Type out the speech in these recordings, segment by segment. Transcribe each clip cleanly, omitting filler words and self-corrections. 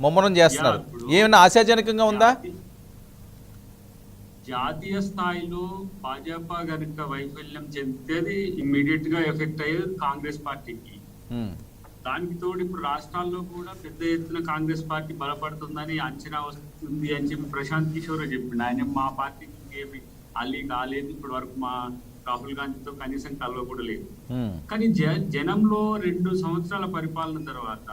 ముమ్మరం చేస్తున్నారు. ఏమైనా ఆశాజనకంగా ఉందా? జాతీయ స్థాయిలో భాజపా గనుక వైఫల్యం చెందితే ఇమ్మీడియట్ గా ఎఫెక్ట్ అయ్యేది కాంగ్రెస్ పార్టీకి. దానికి తోడు ఇప్పుడు రాష్ట్రాల్లో కూడా పెద్ద ఎత్తున కాంగ్రెస్ పార్టీ బలపడుతుందని అంచనా వస్తుంది అని చెప్పి ప్రశాంత్ కిషోర్ చెప్పిండు. ఆయన మా పార్టీకి ఏమి అల్లి కాలేదు, ఇప్పటి వరకు మా రాహుల్ గాంధీతో కనీసం కలవ కూడా లేదు. కానీ జనంలో 2 సంవత్సరాల పరిపాలన తర్వాత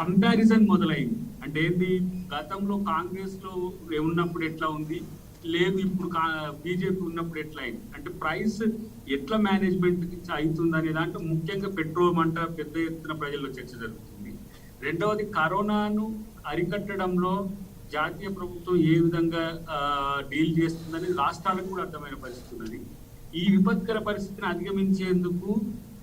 కంపారిజన్ మొదలైంది. అంటే ఏంది, గతంలో కాంగ్రెస్ లో ఉన్నప్పుడు ఎట్లా ఉంది, లేదు ఇప్పుడు బీజేపీ ఉన్నప్పుడు ఎట్లా అయింది, అంటే ప్రైస్ ఎట్లా మేనేజ్మెంట్ అవుతుంది అనే దాంట్లో ముఖ్యంగా పెట్రోల్ మంట పెద్ద ఎత్తున ప్రజల్లో చర్చ జరుగుతుంది. రెండవది, కరోనాను అరికట్టడంలో జాతీయ ప్రభుత్వం ఏ విధంగా డీల్ చేస్తుందని రాష్ట్రాలకు కూడా అర్థమైన పరిస్థితి ఉన్నది. ఈ విపత్కర పరిస్థితిని అధిగమించేందుకు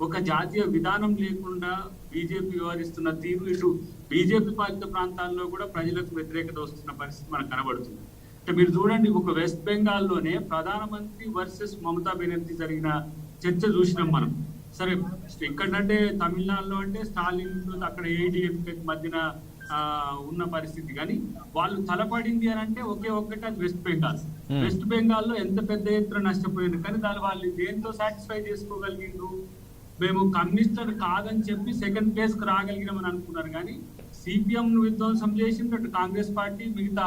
ఒక జాతీయ విధానం లేకుండా బీజేపీ వ్యవహరిస్తున్న తీరు ఇటు బీజేపీ పాలిత ప్రాంతాల్లో కూడా ప్రజలకు వ్యతిరేకత వస్తున్న పరిస్థితి మనకు కనబడుతుంది. అంటే మీరు చూడండి, ఒక వెస్ట్ బెంగాల్లోనే ప్రధానమంత్రి వర్సెస్ మమతా బెనర్జీ జరిగిన చర్చ చూసినాం మనం. సరే, ఎక్కడంటే తమిళనాడులో అంటే స్టాలిన్ అక్కడ ఏడీఎంకే మధ్యన ఉన్న పరిస్థితి, కానీ వాళ్ళు తలపడింది అని అంటే ఒకే ఒక్కటి, అది వెస్ట్ బెంగాల్. వెస్ట్ బెంగాల్లో ఎంత పెద్ద ఎత్తున నష్టపోయింది, కానీ దాని వాళ్ళు దేంతో సాటిస్ఫై చేసుకోగలిగిండ్రు, మేము కమ్యూనిస్టులు కాదని చెప్పి సెకండ్ ప్లేస్ కు రాగలిగినామని అనుకున్నారు. కానీ సిపిఎం విధ్వంసం చేసినట్టు కాంగ్రెస్ పార్టీ మిగతా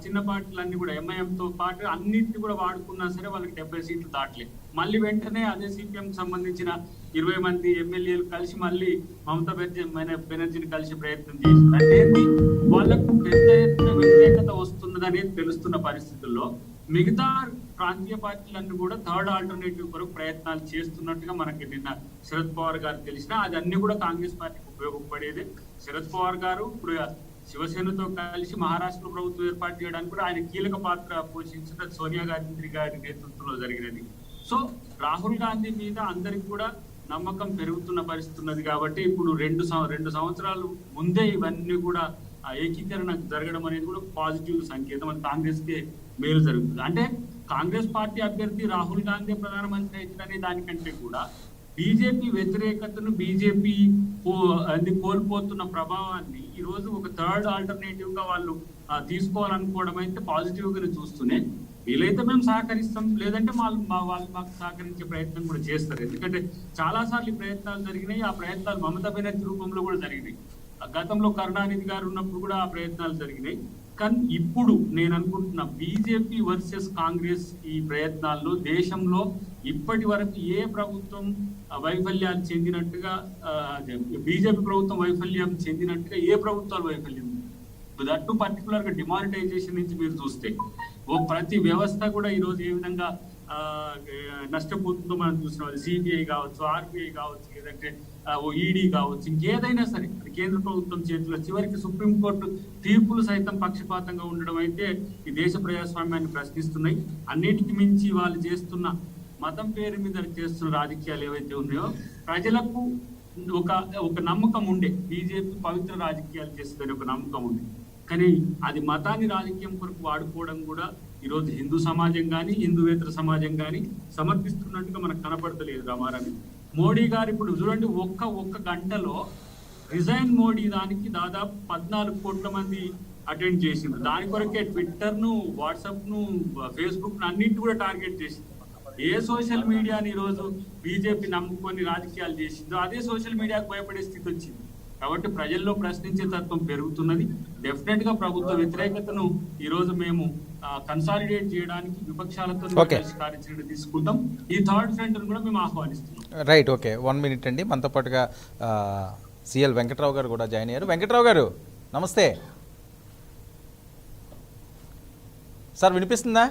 చిన్న పార్టీలన్నీ కూడా ఎంఐఎంతో పాటు అన్నింటినీ కూడా వాడుకున్నా సరే వాళ్ళకి 70 సీట్లు దాటలేదు. మళ్ళీ వెంటనే అదే సిపిఎం సంబంధించిన 20 మంది ఎమ్మెల్యేలు కలిసి మళ్ళీ మమతా బెనర్జీని కలిసి ప్రయత్నం చేసింది. అంటే ఏంటి, వాళ్ళకు పెద్ద ఎత్తున వ్యతిరేకత వస్తున్నది అనేది తెలుస్తున్న పరిస్థితుల్లో మిగతా ప్రాంతీయ పార్టీలన్నీ కూడా థర్డ్ ఆల్టర్నేటివ్ కొరకు ప్రయత్నాలు చేస్తున్నట్టుగా మనకి నిన్న శరద్ పవార్ గారు తెలిసిన, అది అన్ని కూడా కాంగ్రెస్ పార్టీకి ఉపయోగపడేది. శరద్ పవార్ గారు ఇప్పుడు శివసేనతో కలిసి మహారాష్ట్ర ప్రభుత్వం ఏర్పాటు చేయడానికి కూడా ఆయన కీలక పాత్ర పోషించిన సోనియా గాంధీ గారి నేతృత్వంలో జరిగినది. సో రాహుల్ గాంధీ మీద అందరికి కూడా నమ్మకం పెరుగుతున్న పరిస్థితి ఉన్నది. కాబట్టి ఇప్పుడు 2 సంవత్సరాలు ముందే ఇవన్నీ కూడా ఏకీకరణ జరగడం అనేది కూడా పాజిటివ్ సంకేతం. అది కాంగ్రెస్ కి మేలు జరుగుతుంది. అంటే కాంగ్రెస్ పార్టీ అభ్యర్థి రాహుల్ గాంధీ ప్రధానమంత్రి అవుతుందనే దానికంటే కూడా బీజేపీ వ్యతిరేకతను, బీజేపీ కోల్పోతున్న ప్రభావాన్ని ఈ రోజు ఒక థర్డ్ ఆల్టర్నేటివ్ గా వాళ్ళు తీసుకోవాలనుకోవడం అయితే పాజిటివ్ గా చూస్తూనే, వీలైతే మేము సహకరిస్తాం, లేదంటే వాళ్ళు మాకు సహకరించే ప్రయత్నం కూడా చేస్తారు. ఎందుకంటే చాలా సార్లు ప్రయత్నాలు జరిగినాయి. ఆ ప్రయత్నాలు మమతా బెనర్జీ రూపంలో కూడా జరిగినాయి. గతంలో కరుణానిధి గారు ఉన్నప్పుడు కూడా ఆ ప్రయత్నాలు జరిగినాయి. కానీ ఇప్పుడు నేను అనుకుంటున్నా, బీజేపీ వర్సెస్ కాంగ్రెస్ ఈ ప్రయత్నాల్లో దేశంలో ఇప్పటి వరకు ఏ ప్రభుత్వం వైఫల్యాలు చెందినట్టుగా, బీజేపీ ప్రభుత్వం వైఫల్యం చెందినట్టుగా ఏ ప్రభుత్వాలు వైఫల్యం, దట్టు పర్టికులర్ గా డిమానిటైజేషన్ నుంచి మీరు చూస్తే ప్రతి వ్యవస్థ కూడా ఈ రోజు ఏ విధంగా నష్టపోతుందో మనం చూసినాం. అది సిబిఐ కావచ్చు, ఆర్బిఐ కావచ్చు, లేదంటే ఈడీ కావచ్చు, ఇంకేదైనా సరే అది కేంద్ర ప్రభుత్వం చేతిలో. చివరికి సుప్రీంకోర్టు తీర్పులు సైతం పక్షపాతంగా ఉండడం అయితే ఈ దేశ ప్రజాస్వామ్యాన్ని ప్రశ్నిస్తున్నాయి. అన్నిటికీ మించి వాళ్ళు చేస్తున్న మతం పేరు మీద చేస్తున్న రాజకీయాలు ఏవైతే ఉన్నాయో, ప్రజలకు ఒక నమ్మకం ఉండే, బీజేపీ పవిత్ర రాజకీయాలు చేస్తుందని ఒక నమ్మకం ఉంది. కానీ అది మతాన్ని రాజకీయం కొరకు వాడుకోవడం కూడా ఈరోజు హిందూ సమాజం కానీ, హిందూవేతర సమాజం కానీ సమర్థిస్తున్నట్టుగా మనకు కనపడతలేదు. రామారావు మోడీ గారు ఇప్పుడు చూడండి, ఒక్క గంటలో రిజైన్ మోడీ దానికి దాదాపు 14 కోట్ల మంది అటెండ్ చేసిండ్రు. దాని కొరకే ట్విట్టర్ను, వాట్సాప్ను, ఫేస్బుక్ను అన్నింటి కూడా టార్గెట్ చేసింది. ఏ సోషల్ మీడియాని ఈరోజు బీజేపీ నమ్ముకొని రాజకీయాలు చేసిందో అదే సోషల్ మీడియాకు భయపడే స్థితి వచ్చింది. కాబట్టి ప్రజల్లో ప్రశ్నించే తత్వం పెరుగుతున్నది. డెఫినెట్ గా ప్రభుత్వ వ్యతిరేకతను ఈ రోజు మేము కన్సాలిడేట్ చేయడానికి విపక్షాలతో కార్యాచరణ తీసుకుంటాం. ఈ థర్డ్ ఫ్రంట్ కూడా మేము ఆహ్వానిస్తున్నాం. రైట్, ఓకే, 1 మినిట్ అండి. మనతో పాటుగా సిఎల్ వెంకట్రావు గారు కూడా జాయిన్ అయ్యారు. వెంకట్రావు గారు నమస్తే సార్, వినిపిస్తుందా?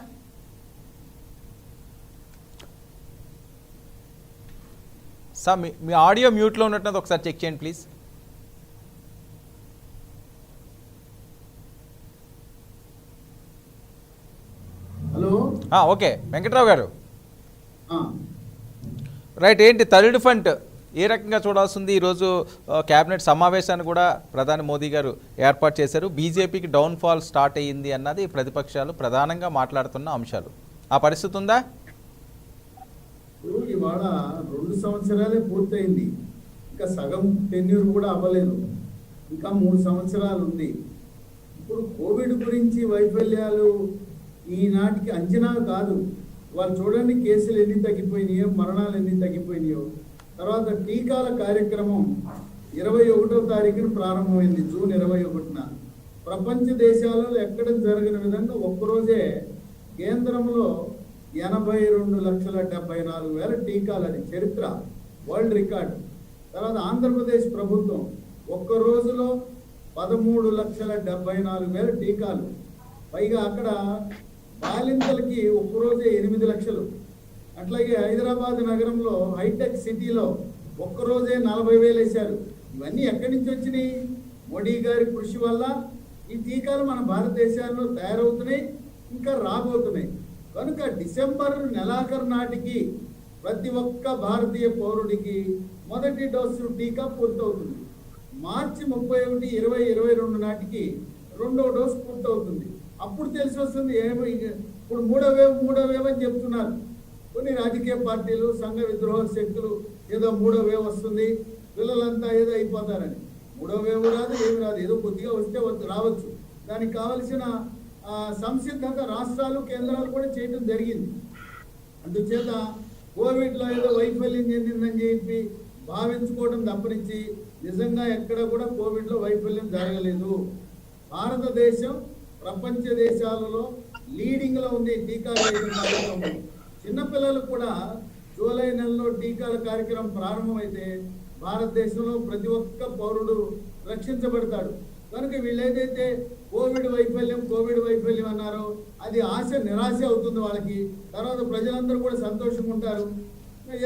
సార్ మీ ఆడియో మ్యూట్లో ఉన్నట్టు ఒకసారి చెక్ చేయండి ప్లీజ్. హలో, ఓకే వెంకట్రావు గారు, రైట్. ఏంటి థర్డ్ ఫ్రంట్ ఏ రకంగా చూడాల్సింది? ఈరోజు క్యాబినెట్ సమావేశాన్ని కూడా ప్రధాని మోదీ గారు ఏర్పాటు చేశారు. బీజేపీకి డౌన్ఫాల్ స్టార్ట్ అయ్యింది అన్నది ప్రతిపక్షాలు ప్రధానంగా మాట్లాడుతున్న అంశాలు. ఆ పరిస్థితి ఉందా? ఇవాళ 2 సంవత్సరాలే పూర్తయింది, ఇంకా సగం టెన్యూర్ కూడా అవ్వలేదు. ఇంకా 3 సంవత్సరాలు ఉంది. ఇప్పుడు కోవిడ్ గురించి వైఫల్యాలు ఈనాటికి అంచనా కాదు. వాళ్ళు చూడండి కేసులు ఎన్ని తగ్గిపోయినాయో, మరణాలు ఎన్ని తగ్గిపోయినాయో. తర్వాత టీకాల కార్యక్రమం 21వ తారీఖున ప్రారంభమైంది, జూన్ 21న. ప్రపంచ దేశాలలో ఎక్కడ జరగని విధంగా ఒక్కరోజే కేంద్రంలో 82,74,000 టీకాలు, అది చరిత్ర, వరల్డ్ రికార్డ్. తర్వాత ఆంధ్రప్రదేశ్ ప్రభుత్వం ఒక్క రోజులో 13,74,000 టీకాలు. పైగా అక్కడ బాలింతలకి ఒక్కరోజే 8 లక్షలు. అట్లాగే హైదరాబాద్ నగరంలో హైటెక్ సిటీలో ఒక్కరోజే 40,000 వేశారు. ఇవన్నీ ఎక్కడి నుంచి వచ్చినాయి? మోడీ గారి కృషి వల్ల ఈ టీకాలు మన భారతదేశంలో తయారవుతున్నాయి, ఇంకా రాబోతున్నాయి. కనుక డిసెంబర్ నెలాఖరు నాటికి ప్రతి ఒక్క భారతీయ పౌరుడికి మొదటి డోసు టీకా పూర్తవుతుంది. మార్చి 31, 2022 నాటికి 2వ డోసు పూర్తవుతుంది. అప్పుడు తెలిసి వస్తుంది ఇప్పుడు మూడో వేవ్ అని చెప్తున్నారు కొన్ని రాజకీయ పార్టీలు, సంఘ విద్రోహ శక్తులు. ఏదో 3వ వేవ్ వస్తుంది, పిల్లలంతా ఏదో అయిపోతారని. 3వ వేవ్ రాదు, ఏమి రాదు, ఏదో కొద్దిగా వస్తే రావచ్చు. దానికి కావలసిన సంసిద్ధత రాష్ట్రాలు, కేంద్రాలు కూడా చేయడం జరిగింది. అందుచేత కోవిడ్లో ఏదో వైఫల్యం చెందిందని చెప్పి భావించుకోవడం తప్పనించి నిజంగా ఎక్కడ కూడా కోవిడ్లో వైఫల్యం జరగలేదు. భారతదేశం ప్రపంచ దేశాలలో లీడింగ్లో ఉంది టీకాలు వేయడం కార్యక్రమం. చిన్నపిల్లలు కూడా జూలై నెలలో టీకాల కార్యక్రమం ప్రారంభమైతే భారతదేశంలో ప్రతి ఒక్క పౌరుడు రక్షించబడతాడు. కనుక వీళ్ళు ఏదైతే కోవిడ్ వైఫల్యం అన్నారో అది ఆశ నిరాశ అవుతుంది వాళ్ళకి. తర్వాత ప్రజలందరూ కూడా సంతోషంగా ఉంటారు.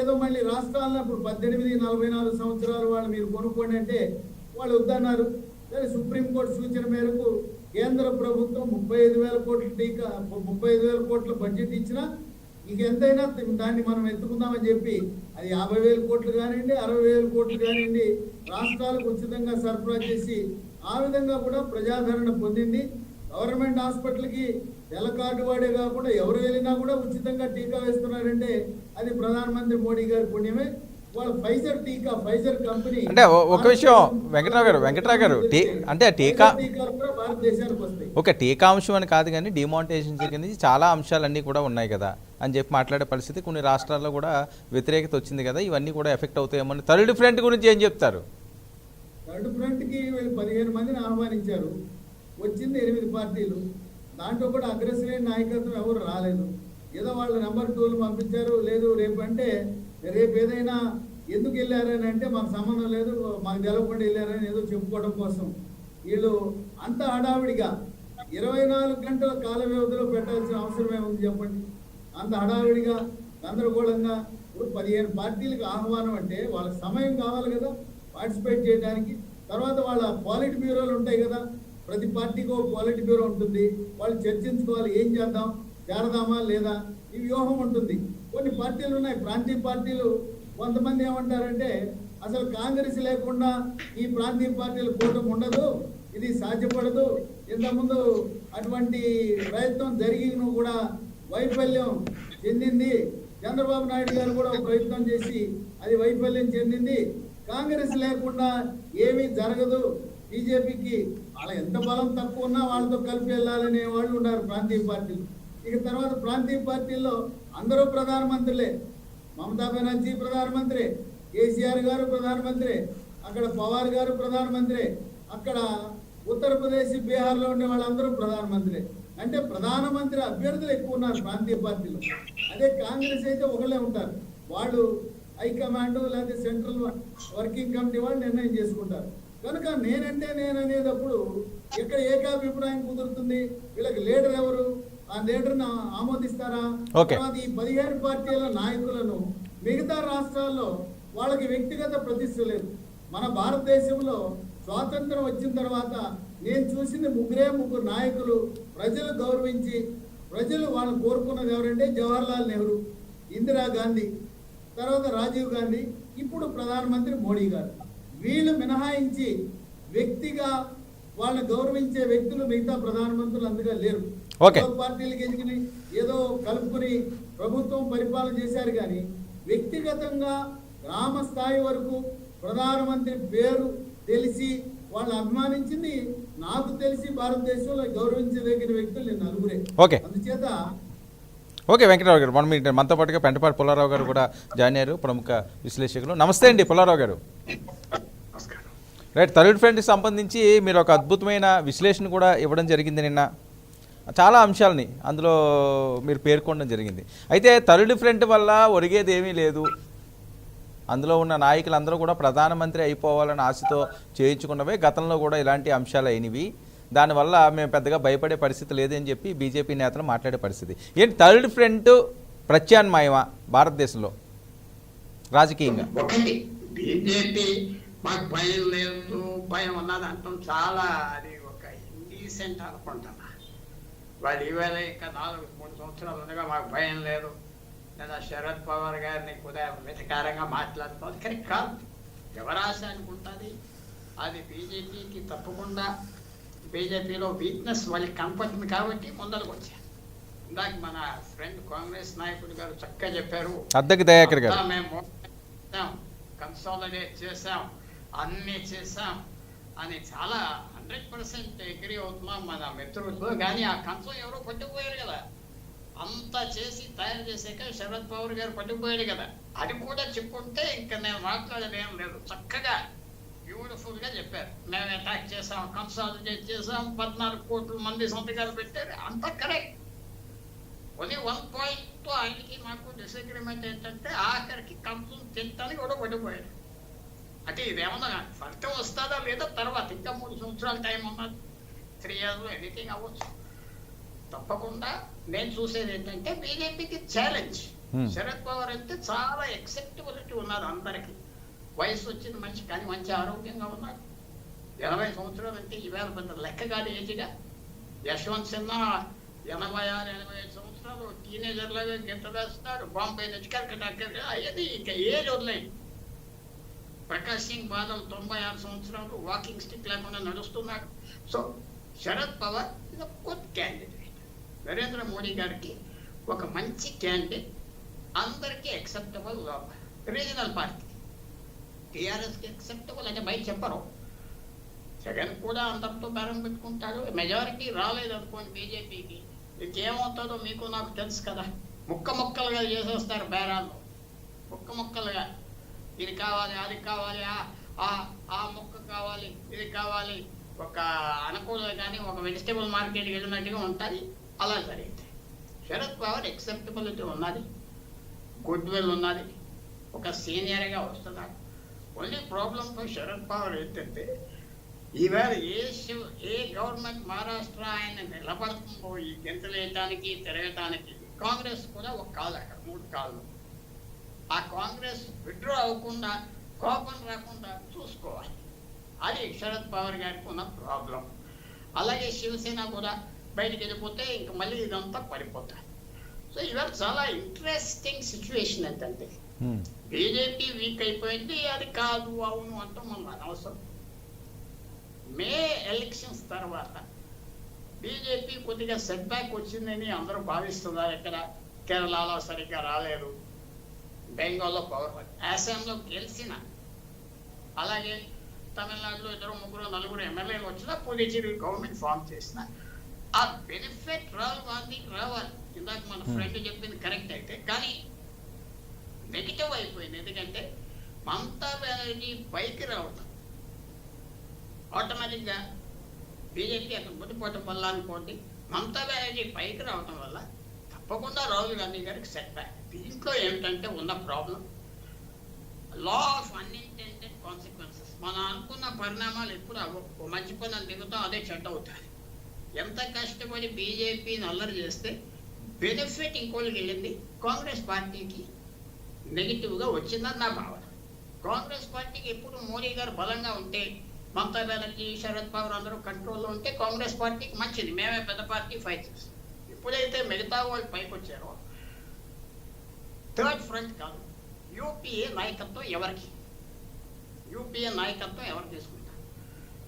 ఏదో మళ్ళీ రాష్ట్రాలను ఇప్పుడు 18-44 సంవత్సరాలు వాళ్ళు మీరు కొనుక్కోండి అంటే వాళ్ళు వద్దన్నారు. సరే, సుప్రీంకోర్టు సూచన మేరకు కేంద్ర ప్రభుత్వం 35,000 కోట్ల టీకా, 35,000 కోట్ల బడ్జెట్ ఇచ్చినా ఇంక ఎంతైనా దాన్ని మనం ఎత్తుకుందామని చెప్పి అది 50,000 కోట్లు కానివ్వండి, 60,000 కోట్లు కానివ్వండి రాష్ట్రాలకు ఉచితంగా సరఫరా చేసి ఆ విధంగా కూడా ప్రజాదరణ పొందింది. గవర్నమెంట్ హాస్పిటల్కి తెల్ల కార్డు వాడే కాకుండా ఎవరు వెళ్ళినా కూడా ఉచితంగా టీకా వేస్తున్నారంటే అది ప్రధానమంత్రి మోడీ గారి పుణ్యమే. వాళ్ళు ఫైజర్ కంపెనీ అంటే ఒక విషయం వెంకట్రావు గారు అంటే టీకా భారతదేశానికి వస్తాయి. ఓకే, టీకా అంశం అని కాదు కానీ డిమానిటైజేషన్ గురించి చాలా అంశాలన్నీ కూడా ఉన్నాయి కదా అని చెప్పి మాట్లాడే పరిస్థితి కొన్ని రాష్ట్రాల్లో కూడా వ్యతిరేకత వచ్చింది కదా. ఇవన్నీ కూడా ఎఫెక్ట్ అవుతాయేమని థర్డ్ ఫ్రంట్ గురించి ఏం చెప్తారు? థర్డ్ ఫ్రంట్కి వీళ్ళు 15 మందిని ఆహ్వానించారు, వచ్చింది 8 పార్టీలు. దాంట్లో కూడా అగ్రెసివ్ నాయకత్వం ఎవరు రాలేదు. ఏదో వాళ్ళ నెంబర్ 2లు పంపించారు. లేదు రేపు అంటే రేపు ఏదైనా ఎందుకు వెళ్ళారని అంటే మాకు సంబంధం లేదు, మాకు తెలవకుండా వెళ్ళారని ఏదో చెప్పుకోవడం కోసం వీళ్ళు అంత హడావిడిగా 24 గంటల కాల వ్యవధిలో పెట్టాల్సిన అవసరం ఏముంది చెప్పండి? అంత హడావిడిగా గందరగోళంగా. ఇప్పుడు 15 పార్టీలకు ఆహ్వానం అంటే వాళ్ళకి సమయం కావాలి కదా పార్టిసిపేట్ చేయడానికి. తర్వాత వాళ్ళ పాలిట్ బ్యూరోలు ఉంటాయి కదా, ప్రతి పార్టీకి ఒక పాలిట్ బ్యూరో ఉంటుంది. వాళ్ళు చర్చించుకోవాలి, ఏం చేద్దాం, చేరదామా లేదా, ఈ వ్యూహం ఉంటుంది. కొన్ని పార్టీలు ఉన్నాయి, ప్రాంతీయ పార్టీలు. కొంతమంది ఏమంటారంటే అసలు కాంగ్రెస్ లేకుండా ఈ ప్రాంతీయ పార్టీల కూటమి ఉండదు, ఇది సాధ్యపడదు. ఇంతకుముందు అటువంటి ప్రయత్నం జరిగిన కూడా వైఫల్యం చెందింది. చంద్రబాబు నాయుడు గారు కూడా ప్రయత్నం చేసి అది వైఫల్యం చెందింది. కాంగ్రెస్ లేకుండా ఏమీ జరగదు, బీజేపీకి వాళ్ళ ఎంత బలం తక్కువ ఉన్నా వాళ్ళతో కలిపి వెళ్ళాలనే వాళ్ళు ఉన్నారు ప్రాంతీయ పార్టీలు. ఇక తర్వాత ప్రాంతీయ పార్టీల్లో అందరూ ప్రధానమంత్రులే. మమతా బెనర్జీ ప్రధానమంత్రి, కేసీఆర్ గారు ప్రధానమంత్రి, అక్కడ పవార్ గారు ప్రధానమంత్రి, అక్కడ ఉత్తరప్రదేశ్, బీహార్లో ఉండే వాళ్ళందరూ ప్రధానమంత్రి. అంటే ప్రధానమంత్రి అభ్యర్థులు ఎక్కువ ఉన్నారు ప్రాంతీయ పార్టీలో. అదే కాంగ్రెస్ అయితే ఒకళ్ళే ఉంటారు. వాళ్ళు హైకమాండ్ లేకపోతే సెంట్రల్ వర్కింగ్ కమిటీ వాళ్ళు నిర్ణయం చేసుకుంటారు. కనుక నేననేటప్పుడు ఇక్కడ ఏకాభిప్రాయం కుదురుతుంది. వీళ్ళకి లీడర్ ఎవరు? ఆ లీడర్ని ఆమోదిస్తారా? తర్వాత ఈ 15 పార్టీల నాయకులను మిగతా రాష్ట్రాల్లో వాళ్ళకి వ్యక్తిగత ప్రతిష్ట లేదు. మన భారతదేశంలో స్వాతంత్రం వచ్చిన తర్వాత నేను చూసింది 3 నాయకులు ప్రజలు గౌరవించి, ప్రజలు వాళ్ళు కోరుకున్నది ఎవరంటే జవహర్లాల్ నెహ్రూ, ఇందిరాగాంధీ, తర్వాత రాజీవ్ గాంధీ, ఇప్పుడు ప్రధానమంత్రి మోడీ గారు. వీళ్ళు మినహాయించి వ్యక్తిగా వాళ్ళని గౌరవించే వ్యక్తులు మిగతా ప్రధానమంత్రులు అందుగా లేరు. పార్టీలకు ఎదిగినాయి, ఏదో కలుపుకుని ప్రభుత్వం పరిపాలన చేశారు. కానీ వ్యక్తిగతంగా గ్రామ స్థాయి వరకు ప్రధానమంత్రి పేరు తెలిసి వాళ్ళు అభిమానించింది నాకు తెలిసి భారతదేశంలో గౌరవించదగిన వ్యక్తులు నేను నలుగురే. ఓకే అందుచేత ఓకే వెంకటరావు గారు 1 minute. మనతో పాటుగా పెంటపాటి పుల్లారావు గారు కూడా జాయిన్ అయ్యారు, ప్రముఖ విశ్లేషకులు. నమస్తే అండి పుల్లారావు గారు. రైట్, థర్డ్ ఫ్రంట్కి సంబంధించి మీరు ఒక అద్భుతమైన విశ్లేషణ కూడా ఇవ్వడం జరిగింది నిన్న. చాలా అంశాలని అందులో మీరు పేర్కొనడం జరిగింది. అయితే థర్డ్ ఫ్రంట్ వల్ల ఒరిగేది ఏమీ లేదు, అందులో ఉన్న నాయకులందరూ కూడా ప్రధానమంత్రి అయిపోవాలని ఆశతో చేయించుకున్నవే, గతంలో కూడా ఇలాంటి అంశాలు అయినవి, దానివల్ల మేము పెద్దగా భయపడే పరిస్థితి లేదని చెప్పి బీజేపీ నేతలు మాట్లాడే పరిస్థితి. ఏంటి థర్డ్ ఫ్రంట్ ప్రత్యామ్నాయమా భారతదేశంలో రాజకీయంగా? ఒకటి బీజేపీ మాకు భయం లేదు, భయం ఉన్నది అంటాం చాలా, అది ఒక ఇండీసెంట్ అనుకుంటున్నా. వాళ్ళు ఈవేళ ఇంకా 4-3 సంవత్సరాలు ఉండగా మాకు భయం లేదు లేదా శరద్ పవార్ గారిని కూడా వెటకారంగా మాట్లాడుతుంది. కానీ కాదు, ఎవరాశ అనుకుంటుంది. అది బీజేపీకి తప్పకుండా బీజేపీలో వీక్నెస్ వాళ్ళకి కనపడుతుంది కాబట్టి ముందరకు వచ్చారు. ఇందాక మన ఫ్రెండ్ కాంగ్రెస్ నాయకుడు గారు చక్కగా చెప్పారు, అద్దెకి దయాకర్ గారు, మేము కన్సాలిడేట్ చేసాం, అన్ని చేసాం అని చాలా 100% అగ్రీ అవుతున్నాం మన మిత్రులతో. కానీ ఆ కంచం ఎవరో పట్టుకుపోయారు కదా, అంతా చేసి తయారు చేసాక శరద్ పవార్ గారు పట్టుకుపోయాడు కదా, అది కూడా చెప్పుకుంటే ఇంకా నేను మాట్లాడేదేం లేదు. చక్కగా బ్యూటిఫుల్ గా చెప్పారు, మేము అటాక్ చేసాం, కన్సాలిడేట్ చేసాం, 14 కోట్ల మంది సంతకాలు పెట్టారు, అంతా కరెక్ట్. ఓన్లీ 1 పాయింట్ ఆయనకి మాకు డిసగ్రిమెంట్ ఏంటంటే ఆఖరికి కంచం తింటానికి కూడా పట్టుకుపోయాడు. అంటే ఇదేమన్నా ఫలితం వస్తుందా లేదా తర్వాత, ఇంకా 3 సంవత్సరాల టైం ఉన్నది, 3 years ఎనీథింగ్ అవ్వచ్చు. తప్పకుండా నేను చూసేది ఏంటంటే బీజేపీకి ఛాలెంజ్. శరద్ పవార్ అంటే చాలా ఎక్సెప్టబిలిటీ ఉన్నారు అందరికి, వయసు వచ్చింది మనిషి కానీ మంచి ఆరోగ్యంగా ఉన్నారు. 80 సంవత్సరాలు అంటే ఈవేళ పెద్ద లెక్క కాదు ఏజ్గా. యశ్వంత్ సిన్హా 86-85 సంవత్సరాలు టీనేజర్ లాగా గింత వేస్తున్నారు, బాంబే నుంచి కలకత్తా అయ్యేది ఇంకా ఏజ్ వదిలేదు. ప్రకాష్ సింగ్ బాదల్ 96 సంవత్సరాలు వాకింగ్ స్టిక్ లేకుండా నడుస్తున్నాడు. సో శరద్ పవార్ ఇది ఒక గుడ్ క్యాండిడేట్. నరేంద్ర మోడీ గారికి ఒక మంచి క్యాండిడేట్, అందరికీ ఎక్సెప్టబుల్. రీజనల్ పార్టీ టీఆర్ఎస్కి ఎక్సెప్టబుల్ అంటే బయట చెప్పరు. జగన్ కూడా అందరితో బేరం పెట్టుకుంటాడు. మెజారిటీ రాలేదు అనుకోండి బీజేపీకి, ఇంకేమవుతుందో మీకు నాకు తెలుసు కదా. ముక్కలుగా చేసేస్తారు బేరాల్లో, ముక్కలుగా. ఇది కావాలి, అది కావాలి, ఆ మొక్క కావాలి, ఇది కావాలి. ఒక అనుకూలంగా కానీ ఒక వెజిటేబుల్ మార్కెట్కి వెళ్ళినట్టుగా ఉంటుంది, అలా జరిగింది. శరద్ పవార్ ఎక్సెప్టబిలిటీ ఉన్నది, గుడ్ విల్ ఉన్నది, ఒక సీనియర్గా వస్తున్నాడు. Only problem for Sharad Pawar ఏంటంటే ఈవేళ ఏ గవర్నమెంట్ మహారాష్ట్ర ఆయన నిలబడుతుందో ఈ గెంతులేయటానికి తిరగటానికి, కాంగ్రెస్ కూడా ఒక కాలు అక్కడ 3 కాళ్ళు. ఆ కాంగ్రెస్ విత్డ్రా అవ్వకుండా, కోపం రాకుండా చూసుకోవాలి. అది శరద్ పవార్ గారికి ఉన్న ప్రాబ్లం. అలాగే శివసేన కూడా బయటికి వెళ్ళిపోతే ఇంక మళ్ళీ ఇదంతా పడిపోతాయి. సో ఇవాళ చాలా ఇంట్రెస్టింగ్ సిచ్యువేషన్ ఏంటంటే బీజేపీ వీక్ అయిపోయింది, అది కాదు అవును అంటూ మనం అనవసరం. మే ఎలక్షన్స్ తర్వాత బీజేపీ కొద్దిగా సెట్ బ్యాక్ వచ్చిందని అందరూ భావిస్తున్నారు. ఇక్కడ కేరళలో సరిగ్గా రాలేదు, బెంగాల్లో పవర్, అస్సాంలో గెలిచిన, అలాగే తమిళనాడులో 2-3-4 ఎమ్మెల్యేలు వచ్చినా, పుదుచ్చేరి గవర్నమెంట్ ఫామ్ చేసిన, ఆ బెనిఫిట్ రాహుల్ గాంధీకి రావాలి. ఇందాక మన ఫ్రెండ్ చెప్పింది కరెక్ట్ అయితే, కానీ నెగిటివ్ అయిపోయింది. ఎందుకంటే మమతా బెనర్జీ పైకి రావటం ఆటోమేటిక్గా బీజేపీ అక్కడ ముడిపోవటం వల్ల అనుకోండి, మమతా బెనర్జీ పైకి రావటం వల్ల తప్పకుండా రాహుల్ గాంధీ గారికి సెట్ బ్యాక్. దీంట్లో ఏమిటంటే ఉన్న problem law of unintended consequences. మనం అనుకున్న పరిణామాలు ఎప్పుడు అవ్వవు, మంచి పనులు దిగుతాం అదే చెడ్డ అవుతాయి. ఎంత కష్టపడి బీజేపీని అల్లరి చేస్తే బెనిఫిట్ ఇంకోళ్ళకి వెళ్ళింది, కాంగ్రెస్ పార్టీకి నెగిటివ్గా వచ్చిందని నా భావన. కాంగ్రెస్ పార్టీకి ఎప్పుడు మోడీ గారు బలంగా ఉంటే, మమతా బెనర్జీ, శరద్ పవార్ అందరూ కంట్రోల్లో ఉంటే కాంగ్రెస్ పార్టీకి మంచిది, మేమే పెద్ద పార్టీ ఫైట్ చేస్తాం. ఎప్పుడైతే మిగతా వాళ్ళు పైకి వచ్చారో, థర్డ్ ఫ్రంట్ కాదు, యూపీఏ నాయకత్వం ఎవరికి తీసుకుంటారు?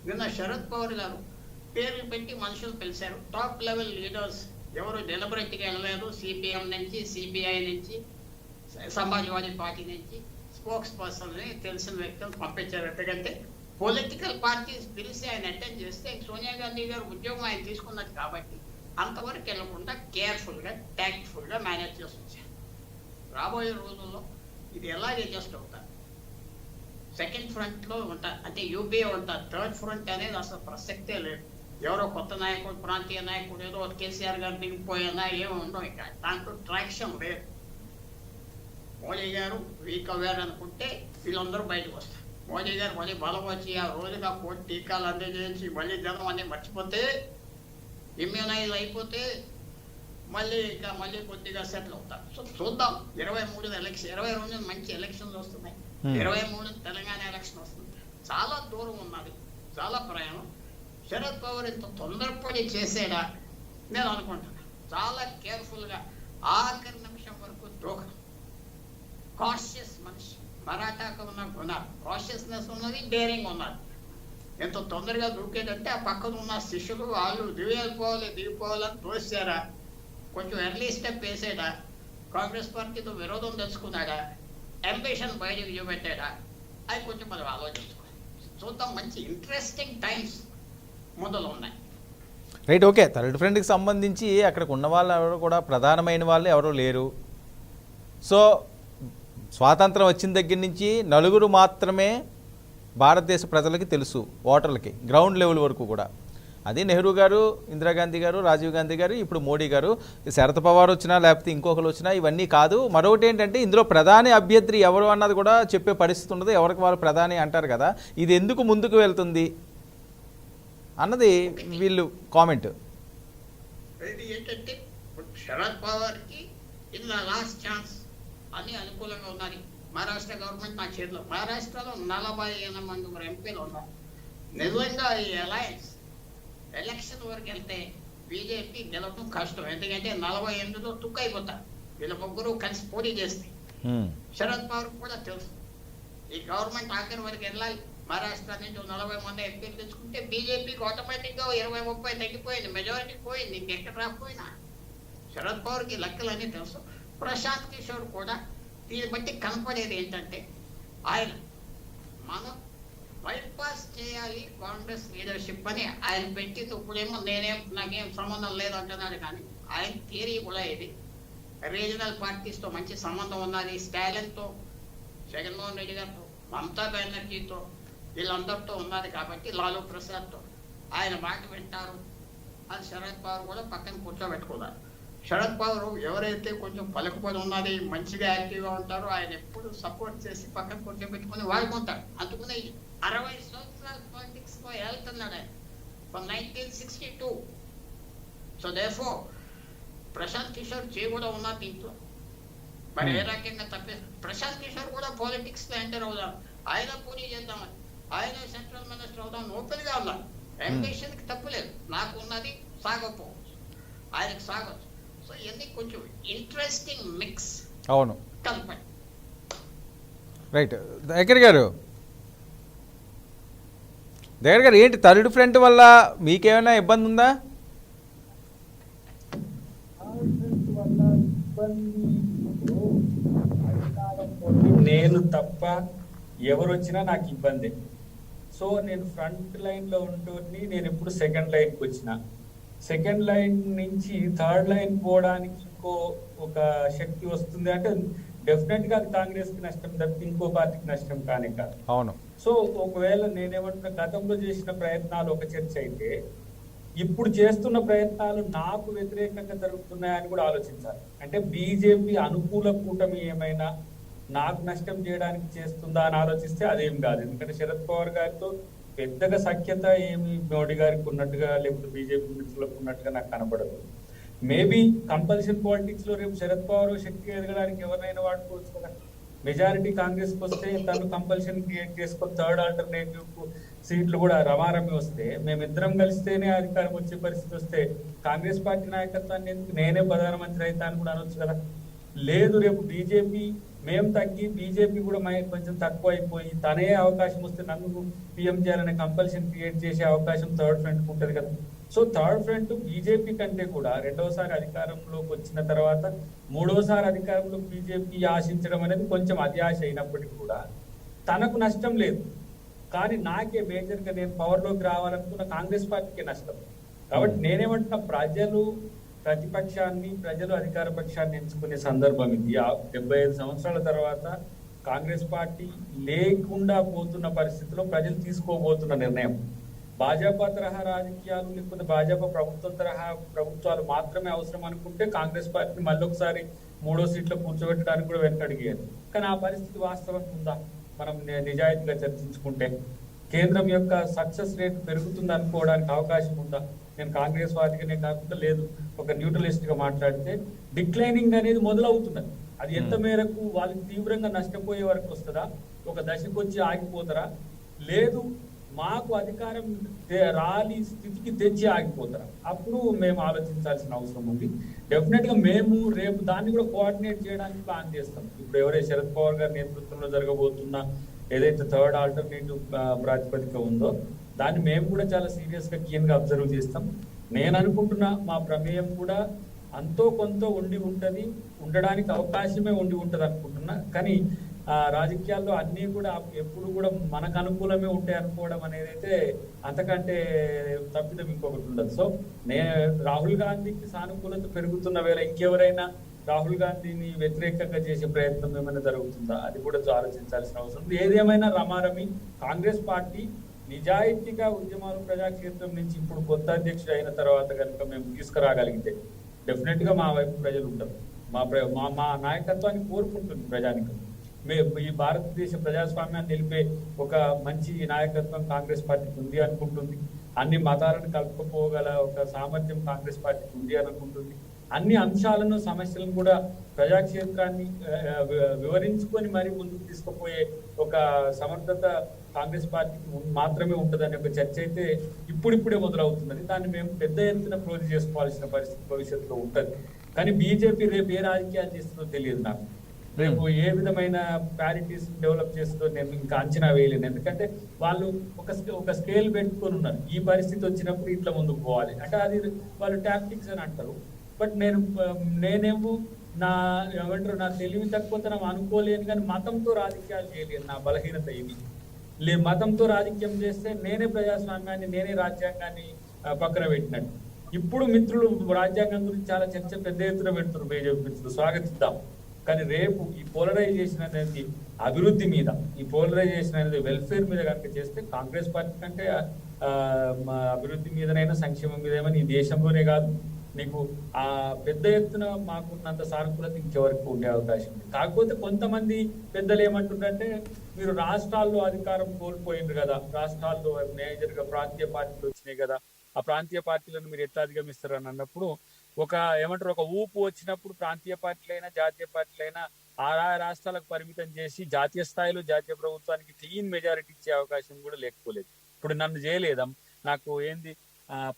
నిన్న శరద్ పవార్ గారు పేర్లు పెట్టి మనుషులు పిలిచారు, టాప్ లెవెల్ లీడర్స్ ఎవరు డెలిబరేట్గా వెళ్ళలేదు. సిపిఎం నుంచి, సిపిఐ నుంచి, సమాజ్వాదీ పార్టీ నుంచి స్పోక్స్ పర్సన్ని తెలిసిన వ్యక్తులు పంపించారు. ఎందుకంటే పొలిటికల్ పార్టీస్ పిలిచి ఆయన అటెండ్ చేస్తే సోనియా గాంధీ గారు ఉద్యోగం ఆయన తీసుకున్నది కాబట్టి అంతవరకు వెళ్ళకుండా కేర్ఫుల్గా ట్యాక్ట్ఫుల్గా మేనేజ్ చేసి వచ్చారు. రాబోయే రోజుల్లో ఇది ఎలాగే అడ్జస్ట్ అవుతారు. సెకండ్ ఫ్రంట్లో ఉంటారు, అంటే యూపీఏ ఉంటారు. థర్డ్ ఫ్రంట్ అనేది అసలు ప్రసక్తే లేదు. ఎవరో కొత్త నాయకుడు, ప్రాంతీయ నాయకుడు, ఏదో కేసీఆర్ గారు దిగిపోయినా ఏమి ఉండవు. ఇక దాంట్లో ట్రాక్షన్ లేదు. మోడీ గారు వీక్ అవ్వారు అనుకుంటే వీళ్ళందరూ బయటకు వస్తారు. మోడీ గారు మళ్ళీ బలం వచ్చి ఆ రోజుగా కోటి టీకాలు అందజేసి మళ్ళీ జనం అన్నీ మర్చిపోతే, ఇమ్యూనైజ్ అయిపోతే మళ్ళీ కొద్దిగా సెటిల్ అవుతారు. సో చూద్దాం. 23 ఎలక్షన్, 22 మంచి ఎలక్షన్స్ వస్తున్నాయి. 23 తెలంగాణ ఎలక్షన్ వస్తుంది. చాలా దూరం ఉన్నది, చాలా ప్రయాణం. శరద్ పవార్ ఇంత తొందరపడి చేసేడా నేను అనుకుంటున్నాను. చాలా కేర్ఫుల్గా ఆఖరి నిమిషం వరకు దూకడం. కాషియస్ మనిషి, మరాఠాకు ఉన్న గుణాలు, కాషియస్నెస్ ఉన్నది, డేరింగ్ ఉన్నది. ఎంత తొందరగా దూకేదంటే ఆ పక్కన ఉన్న శిష్యులు వాళ్ళు దిగిపోవాలని తోసారా, కొంచెం ఎర్లీ స్టెప్ వేసాడా, కాంగ్రెస్ పార్టీతో విరోధం తెచ్చుకున్నాడా, అంబిషన్ బయటకు చూపెట్టాడా, అది కొంచెం మనం ఆలోచించుకోవాలి. చూద్దాం. మంచి ఇంట్రెస్టింగ్ టైమ్స్ మొదలు ఉన్నాయి. Right, okay. థర్డ్ ఫ్రంట్కి సంబంధించి అక్కడికి ఉన్న వాళ్ళు ఎవరు కూడా ప్రధానమైన వాళ్ళు ఎవరు లేరు. సో స్వాతంత్రం వచ్చిన దగ్గర నుంచి నలుగురు మాత్రమే భారతదేశ ప్రజలకి తెలుసు, ఓటర్లకి, గ్రౌండ్ లెవెల్ వరకు కూడా. అది నెహ్రూ గారు, ఇందిరాగాంధీ గారు, రాజీవ్ గాంధీ గారు, ఇప్పుడు మోడీ గారు. శరద్ పవార్ వచ్చినా లేకపోతే ఇంకొకరు వచ్చినా ఇవన్నీ కాదు. మరొకటి ఏంటంటే ఇందులో ప్రధాని అభ్యర్థి ఎవరు అన్నది కూడా చెప్పే పరిస్థితి ఉండదు. ఎవరికి వాళ్ళు ప్రధాని అంటారు కదా, ఇది ఎందుకు ముందుకు వెళ్తుంది అన్నది వీళ్ళు కామెంట్. ఇది ఏంటంటే శరద్ పవార్కి ఇది నా లాస్ట్ ఛాన్స్ అని అనుకూలంగా ఉన్నది. మహారాష్ట్ర గవర్నమెంట్ నా చేతిలో. మహారాష్ట్రలో 48 మంది ఎంపీలు ఉన్నారు. నిజంగా ఈ అలయన్స్ ఎలక్షన్ వరకు వెళ్తే బీజేపీ గెలవడం కష్టం. ఎందుకంటే 48లో తుక్కు అయిపోతారు. వీళ్ళ ముగ్గురు కలిసి పోటీ చేస్తే శరద్ పవార్ కూడా తెలుసు ఈ గవర్నమెంట్ ఆఖరి వరకు వెళ్ళాలి. మహారాష్ట్ర నుంచి 40 మంది ఎంపీలు తెచ్చుకుంటే బీజేపీకి ఆటోమేటిక్గా 20-30 తగ్గిపోయింది, మెజారిటీ పోయింది. ఇంకెక్కడ రాకపోయినా శరద్ పవార్కి లెక్కలన్నీ తెలుసు. ప్రశాంత్ కిషోర్ కూడా దీన్ని బట్టి కనపడేది ఏంటంటే ఆయన మనం బైపాస్ చేయాలి కాంగ్రెస్ లీడర్షిప్ అని ఆయన పెట్టింది. ఇప్పుడేమో నాకేం సంబంధం లేదు అంటున్నాడు, కానీ ఆయన థియరీ కూడా ఇది. రీజనల్ పార్టీస్తో మంచి సంబంధం ఉన్నది. స్టాలిన్తో, జగన్మోహన్ రెడ్డి గారితో, మమతా బెనర్జీతో, వీళ్ళందరితో ఉన్నది కాబట్టి లాలూ ప్రసాద్తో ఆయన మాట వింటారు అని శరద్ పవార్ కూడా పక్కన కూర్చోబెట్టుకున్నారు. శరద్ పవార్ ఎవరైతే కొంచెం పలుకుబడి ఉన్నది, మంచిగా యాక్టివ్గా ఉంటారో ఆయన ఎప్పుడు సపోర్ట్ చేసి పక్కన కూర్చోబెట్టుకుని వాడుకుంటారు. అందుకనే 60 సంవత్సరాల పాలిటిక్స్లో వెళ్తున్నాడు ఆయన, from 1962. So therefore Prashant Kishor కూడా ఉన్నారు దీంట్లో. మరి ఏ రకంగా ప్రశాంత్ కిషోర్ కూడా పాలిటిక్స్లో ఎంటర్ అవుదాం, ఆయన పోటీ చేద్దామని, ఆయన సెంట్రల్ మినిస్టర్ అవుదాం ఓపెన్గా ఉన్నారు. అంబిషన్కి తప్పులేదు. నాకు ఉన్నది సాగపోవచ్చు, ఆయనకు సాగవచ్చు. సో ఇవన్నీ కొంచెం ఇంట్రెస్టింగ్ మిక్స్. అవును, కలపండి. రైట్. దగ్గర గారు ఏంటి థర్డ్ ఫ్రంట్ వల్ల మీకేమైనా ఇబ్బంది ఉందా? నేను తప్ప ఎవరు వచ్చినా నాకు ఇబ్బంది. సో నేను ఫ్రంట్ లైన్లో ఉంటుని నేను ఎప్పుడు సెకండ్ లైన్కి వచ్చిన, సెకండ్ లైన్ నుంచి థర్డ్ లైన్ పోవడానికి ఒక శక్తి వస్తుంది అంటే డెఫినెట్గా అది కాంగ్రెస్కి నష్టం తప్పి ఇంకో పార్టీకి నష్టం కానీ కాదు. అవును. సో ఒకవేళ నేనేమంటున్నా, గతంలో చేసిన ప్రయత్నాలు ఒక చర్చ అయితే ఇప్పుడు చేస్తున్న ప్రయత్నాలు నాకు వ్యతిరేకంగా జరుగుతున్నాయని కూడా ఆలోచించాలి. అంటే బీజేపీ అనుకూల కూటమి ఏమైనా నాకు నష్టం చేయడానికి చేస్తుందా అని ఆలోచిస్తే అదేం కాదు. ఎందుకంటే శరద్ పవార్ గారితో పెద్దగా సఖ్యత ఏమి మోడీ గారికి ఉన్నట్టుగా లేకపోతే బీజేపీ మిత్రులకు ఉన్నట్టుగా నాకు కనపడదు. మేబీ కంపల్షన్ పాలిటిక్స్ లో రేపు శరద్ పవార్ శక్తి ఎదగడానికి ఎవరినైనా వాడుకోవచ్చు కదా. మెజారిటీ కాంగ్రెస్ కి వస్తే తను కంపల్షన్ క్రియేట్ చేసుకొని థర్డ్ ఆల్టర్నేటివ్ సీట్లు కూడా రమారమి వస్తే మేమిద్దరం కలిస్తేనే అధికారం వచ్చే పరిస్థితి వస్తే కాంగ్రెస్ పార్టీ నాయకత్వాన్ని ఎందుకు నేనే ప్రధానమంత్రి అవుతా అని కూడా అనొచ్చు కదా. లేదు, రేపు బీజేపీ మేము తగ్గి బీజేపీ కూడా కొంచెం తక్కువ అయిపోయి తనే అవకాశం వస్తే నన్ను పీఎం చేయాలనే కంపల్షన్ క్రియేట్ చేసే అవకాశం థర్డ్ ఫ్రంట్ ఉంటుంది కదా. సో థర్డ్ ఫ్రంట్ బీజేపీ కంటే కూడా రెండవసారి అధికారంలోకి వచ్చిన తర్వాత మూడోసారి అధికారంలో బీజేపీ ఆశించడం అనేది కొంచెం అత్యాశ అయినప్పటికీ కూడా తనకు నష్టం లేదు. కానీ నాకే మేజర్ గా నేను పవర్ లోకి రావాలనుకున్న కాంగ్రెస్ పార్టీకే నష్టం. కాబట్టి నేనేమంటున్నా, ప్రజలు ప్రతిపక్షాన్ని, ప్రజలు అధికార పక్షాన్ని ఎంచుకునే సందర్భం ఇది. 75 సంవత్సరాల తర్వాత కాంగ్రెస్ పార్టీ లేకుండా పోతున్న పరిస్థితిలో ప్రజలు తీసుకోబోతున్న నిర్ణయం. భాజపా తరహా రాజకీయాలు లేకపోతే భాజపా ప్రభుత్వం తరహా ప్రభుత్వాలు మాత్రమే అవసరం అనుకుంటే కాంగ్రెస్ పార్టీని మళ్ళొకసారి 3వ సీట్లో కూర్చోబెట్టడానికి కూడా వెనకడిగేది. కానీ ఆ పరిస్థితి వాస్తవం ఉందా? మనం నిజాయితీగా చర్చించుకుంటే కేంద్రం యొక్క సక్సెస్ రేట్ పెరుగుతుంది అనుకోవడానికి అవకాశం ఉందా? నేను కాంగ్రెస్ వాదిగానే కాకుండా లేదు, ఒక న్యూట్రలిస్ట్ గా మాట్లాడితే డిక్లైనింగ్ అనేది మొదలవుతున్నది. అది ఎంత మేరకు వాళ్ళకి తీవ్రంగా నష్టపోయే వరకు వస్తుందా, ఒక దశకు వచ్చి ఆగిపోతారా, లేదు మాకు అధికారం రాలి స్థితికి తెచ్చి ఆగిపోతారా? అప్పుడు మేము ఆలోచించాల్సిన అవసరం ఉంది. డెఫినెట్ గా మేము రేపు దాన్ని కూడా కోఆర్డినేట్ చేయడానికి ప్లాన్ చేస్తాం. ఇప్పుడు ఎవరైతే శరద్ పవార్ గారి నేతృత్వంలో జరగబోతున్న ఏదైతే థర్డ్ ఆల్టర్నేటివ్ ప్రాతిపదిక ఉందో దాన్ని మేము కూడా చాలా సీరియస్ గా కీన్ గా అబ్జర్వ్ చేస్తాం. నేను అనుకుంటున్నా మా ప్రమేయం కూడా అంతో కొంత ఉండడానికి అవకాశమే ఉంటది అనుకుంటున్నా. కానీ రాజకీయాల్లో అన్ని కూడా ఎప్పుడు కూడా మనకు అనుకూలమే ఉంటాయి అనుకోవడం అనేది అయితే అంతకంటే తప్పిదం ఇంకొకటి ఉండదు. సో రాహుల్ గాంధీకి సానుకూలత పెరుగుతున్న వేళ ఇంకెవరైనా రాహుల్ గాంధీని వ్యతిరేకంగా చేసే ప్రయత్నం ఏమైనా జరుగుతుందా, అది కూడా ఆలోచించాల్సిన అవసరం ఉంది. ఏదేమైనా రమారమి కాంగ్రెస్ పార్టీ నిజాయితీగా ఉద్యమాలు ప్రజాక్షేత్రం నుంచి ఇప్పుడు కొత్త అధ్యక్షుడు అయిన తర్వాత కనుక మేము తీసుకురాగలిగితే డెఫినెట్ గా మా వైపు ప్రజలు ఉంటారు. మా నాయకత్వాన్ని కోరుకుంటుంది ప్రజానికం. ఈ భారతదేశ ప్రజాస్వామ్యాన్ని నిలిపే ఒక మంచి నాయకత్వం కాంగ్రెస్ పార్టీకి ఉంది అనుకుంటుంది. అన్ని మతాలను కలుపుకోగల ఒక సామర్థ్యం కాంగ్రెస్ పార్టీకి ఉంది అని అనుకుంటుంది. అన్ని అంశాలను, సమస్యలను కూడా ప్రజాక్షేత్రాన్ని వివరించుకొని మరి ముందుకు తీసుకుపోయే ఒక సమర్థత కాంగ్రెస్ పార్టీకి మాత్రమే ఉంటుందనే ఒక చర్చ అయితే ఇప్పుడిప్పుడే మొదలవుతున్నది. దాన్ని మేము పెద్ద ఎత్తున క్లోజ్ చేసుకోవాల్సిన పరిస్థితి భవిష్యత్తులో ఉంటుంది. కానీ బీజేపీ రేపు ఏ రాజకీయాలు చేస్తుందో తెలియదు నాకు. రేపు ఏ విధమైన ప్యారిటీస్ డెవలప్ చేస్తుందో నేను ఇంకా అంచనా వేయలేను. ఎందుకంటే వాళ్ళు ఒక స్కేల్ పెట్టుకొని ఉన్నారు. ఈ పరిస్థితి వచ్చినప్పుడు ఇట్లా ముందుకు పోవాలి అంటే అది వాళ్ళు టాక్టిక్స్ అని అంటారు. బట్ నేనేమో నా తెలివి తక్కువతనం అనుకోలేను, కానీ మతంతో రాజకీయాలు చేయలేను. నా బలహీనత ఇది. మతంతో రాజకీయం చేస్తే నేనే ప్రజాస్వామ్యాన్ని, నేనే రాజ్యాంగాన్ని పక్కన పెట్టినట్టు. ఇప్పుడు మిత్రులు రాజ్యాంగం గురించి చాలా చర్చ పెద్ద ఎత్తున పెడుతున్నారు. బీజేపీ మిత్రులు స్వాగతిద్దాం. కానీ రేపు ఈ పోలరైజేషన్ అనేది అభివృద్ధి మీద, ఈ పోలరైజేషన్ అనేది వెల్ఫేర్ మీద కనుక చేస్తే కాంగ్రెస్ పార్టీ కంటే అభివృద్ధి మీదనైనా సంక్షేమం మీద ఏమైనా ఈ దేశంలోనే కాదు నీకు ఆ పెద్ద ఎత్తున మాకున్నంత సానుకూలత ఇంకెవరికి ఉండే అవకాశం ఉంది. కాకపోతే కొంతమంది పెద్దలు ఏమంటుందంటే మీరు రాష్ట్రాల్లో అధికారం కోల్పోయిండ్రు కదా, రాష్ట్రాల్లో మేజర్ గా ప్రాంతీయ పార్టీలు వచ్చినాయి కదా, ఆ ప్రాంతీయ పార్టీలను మీరు ఎట్లా అధిగమిస్తారు అని అన్నప్పుడు ఒక ఊపు వచ్చినప్పుడు ప్రాంతీయ పార్టీలైనా జాతీయ పార్టీలైనా ఆయా రాష్ట్రాలకు పరిమితం చేసి జాతీయ స్థాయిలో జాతీయ ప్రభుత్వానికి క్లీన్ మెజారిటీ ఇచ్చే అవకాశం కూడా లేకపోలేదు. ఇప్పుడు నన్ను చేయలేదా, నాకు ఏంది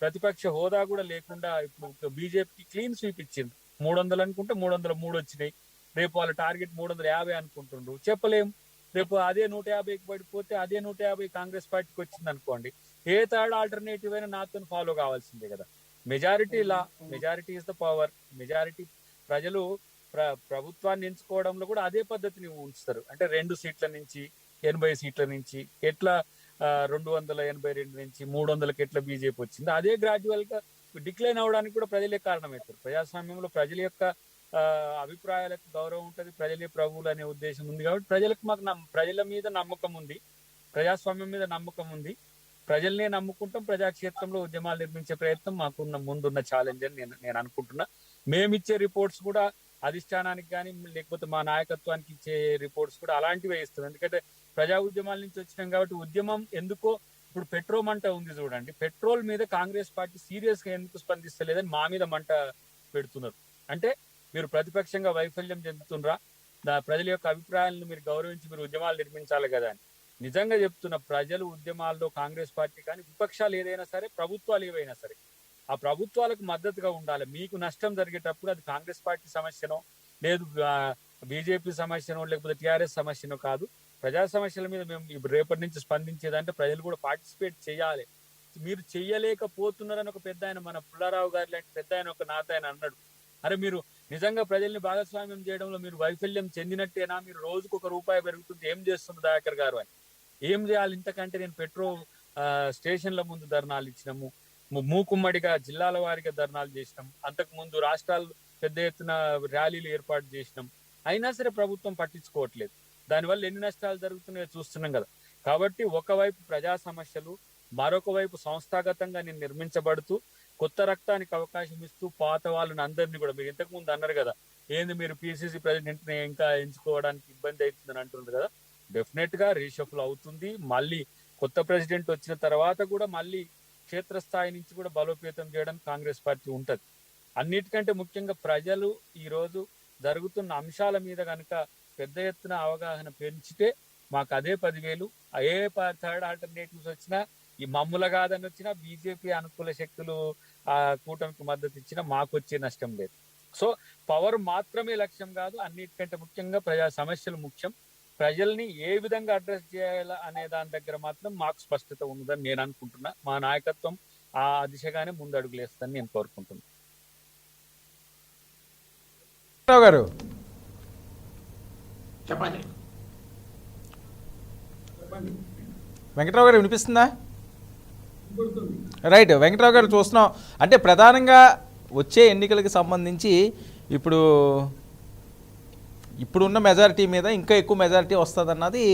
ప్రతిపక్ష హోదా కూడా లేకుండా ఇప్పుడు బీజేపీకి క్లీన్ స్వీప్ ఇచ్చింది. 300 అనుకుంటే 303 వచ్చినాయి. రేపు వాళ్ళ టార్గెట్ 350 అనుకుంటుండ్రు. చెప్పలేం. రేపు అదే 150కి పడిపోతే అదే 150 కాంగ్రెస్ పార్టీకి వచ్చింది అనుకోండి, ఏ థర్డ్ ఆల్టర్నేటివ్ అయినా నాతో ఫాలో కావాల్సిందే కదా. Majority is the power. Majority ప్రజలు ప్రభుత్వాన్ని ఎంచుకోవడంలో కూడా అదే పద్ధతిని ఉంచుతారు. అంటే 2 సీట్ల నుంచి 80 సీట్ల నుంచి ఎట్లా 282 నుంచి 300కి ఎట్లా బీజేపీ వచ్చింది, అదే గ్రాడ్యువల్ గా డిక్లైన్ అవడానికి కూడా ప్రజలే కారణమవుతారు. ప్రజాస్వామ్యంలో ప్రజల యొక్క అభిప్రాయాలకు గౌరవం ఉంటుంది, ప్రజలే ప్రభువులు అనే ఉద్దేశం ఉంది. కాబట్టి ప్రజల మీద నమ్మకం ఉంది, ప్రజాస్వామ్యం మీద నమ్మకం ఉంది. ప్రజల్నే నమ్ముకుంటాం. ప్రజాక్షేత్రంలో ఉద్యమాలు నిర్మించే ప్రయత్నం మాకున్న ముందున్న ఛాలెంజ్ అని నేను అనుకుంటున్నా. మేమిచ్చే రిపోర్ట్స్ కూడా అధిష్టానానికి కానీ లేకపోతే మా నాయకత్వానికి ఇచ్చే రిపోర్ట్స్ కూడా అలాంటివే ఇస్తాం. ఎందుకంటే ప్రజా ఉద్యమాల నుంచి వచ్చినాం కాబట్టి ఉద్యమం ఎందుకో ఇప్పుడు పెట్రోల్ మంట ఉంది చూడండి, పెట్రోల్ మీద కాంగ్రెస్ పార్టీ సీరియస్ గా ఎందుకు స్పందిస్తలేదని మా మీద మంట పెడుతున్నారు. అంటే మీరు ప్రతిపక్షంగా వైఫల్యం చెందుతుండ్రా, ప్రజల యొక్క అభిప్రాయాలను మీరు గౌరవించి మీరు ఉద్యమాలు నిర్మించాలి కదా అని నిజంగా చెప్తున్న ప్రజలు ఉద్యమాల్లో కాంగ్రెస్ పార్టీ కానీ విపక్షాలు ఏదైనా సరే, ప్రభుత్వాలు ఏవైనా సరే, ఆ ప్రభుత్వాలకు మద్దతుగా ఉండాలి. మీకు నష్టం జరిగేటప్పుడు అది కాంగ్రెస్ పార్టీ సమస్యనో లేదు బీజేపీ సమస్యనో లేకపోతే టీఆర్ఎస్ సమస్యనో కాదు, ప్రజా సమస్యల మీద మేము రేపటి నుంచి స్పందించేదంటే ప్రజలు కూడా పార్టిసిపేట్ చేయాలి. మీరు చెయ్యలేకపోతున్నారని ఒక పెద్ద ఆయన, మన పుల్లారావు గారి లాంటి పెద్ద ఆయన ఒక నాత ఆయన అన్నాడు, అరే మీరు నిజంగా ప్రజల్ని భాగస్వామ్యం చేయడంలో మీరు వైఫల్యం చెందినట్టేనా, మీరు రోజుకు ₹1 పెరుగుతుంది ఏం చేస్తున్నారు దయాకర్ గారు అని. ఏం చేయాలి ఇంతకంటే? నేను స్టేషన్ల ముందు ధర్నాలు ఇచ్చినాము, మూకుమ్మడిగా జిల్లాల వారీగా ధర్నాలు చేసినాం, అంతకు ముందు రాష్ట్రాలు పెద్ద ఎత్తున ర్యాలీలు ఏర్పాటు చేసినాం. అయినా సరే ప్రభుత్వం పట్టించుకోవట్లేదు. దానివల్ల ఎన్ని నష్టాలు జరుగుతున్నాయో చూస్తున్నాం కదా. కాబట్టి ఒకవైపు ప్రజా సమస్యలు, మరొక వైపు సంస్థాగతంగా నేను నిర్మించబడుతూ కొత్త రక్తానికి అవకాశం ఇస్తూ పాత వాళ్ళని అందరినీ కూడా, మీరు ఇంతకు ముందు అన్నారు కదా, ఏంది మీరు పిసిసి ప్రెసిడెంట్ ని ఇంకా ఎంచుకోవడానికి ఇబ్బంది అవుతుందని అంటున్నారు కదా. డెఫినెట్ గా రీషఫుల్ అవుతుంది. మళ్ళీ కొత్త ప్రెసిడెంట్ వచ్చిన తర్వాత కూడా మళ్ళీ క్షేత్రస్థాయి నుంచి కూడా బలోపేతం చేయడానికి కాంగ్రెస్ పార్టీ ఉంటది. అన్నిటికంటే ముఖ్యంగా ప్రజలు ఈ రోజు జరుగుతున్న అంశాల మీద కనుక పెద్ద ఎత్తున అవగాహన పెంచితే మాకు అదే 10,000, ఏ థర్డ్ ఆల్టర్నేటివ్స్ వచ్చినా, ఈ మమ్ముల కాదని వచ్చినా, బీజేపీ అనుకూల శక్తులు ఆ కూటమికి మద్దతు ఇచ్చినా మాకు వచ్చే నష్టం లేదు. సో పవర్ మాత్రమే లక్ష్యం కాదు, అన్నిటికంటే ముఖ్యంగా ప్రజా సమస్యలు ముఖ్యం. ప్రజల్ని ఏ విధంగా అడ్రస్ చేయాలా అనే దాని దగ్గర మాత్రం మాకు స్పష్టత ఉందని నేను అనుకుంటున్నా. మా నాయకత్వం ఆ దిశగానే ముందడుగులు వేస్తుందని నేను కోరుకుంటున్నా. గారు చెప్పండి. చెప్పండి. వెంకట్రావు గారు వినిపిస్తుందా? గుర్తుంది. రైట్. వెంకట్రావు గారు చూస్తున్నాం అంటే ప్రధానంగా వచ్చే ఎన్నికలకు సంబంధించి ఇప్పుడున్న మెజారిటీ మీద ఇంకా ఎక్కువ మెజారిటీ వస్తుంది అన్నది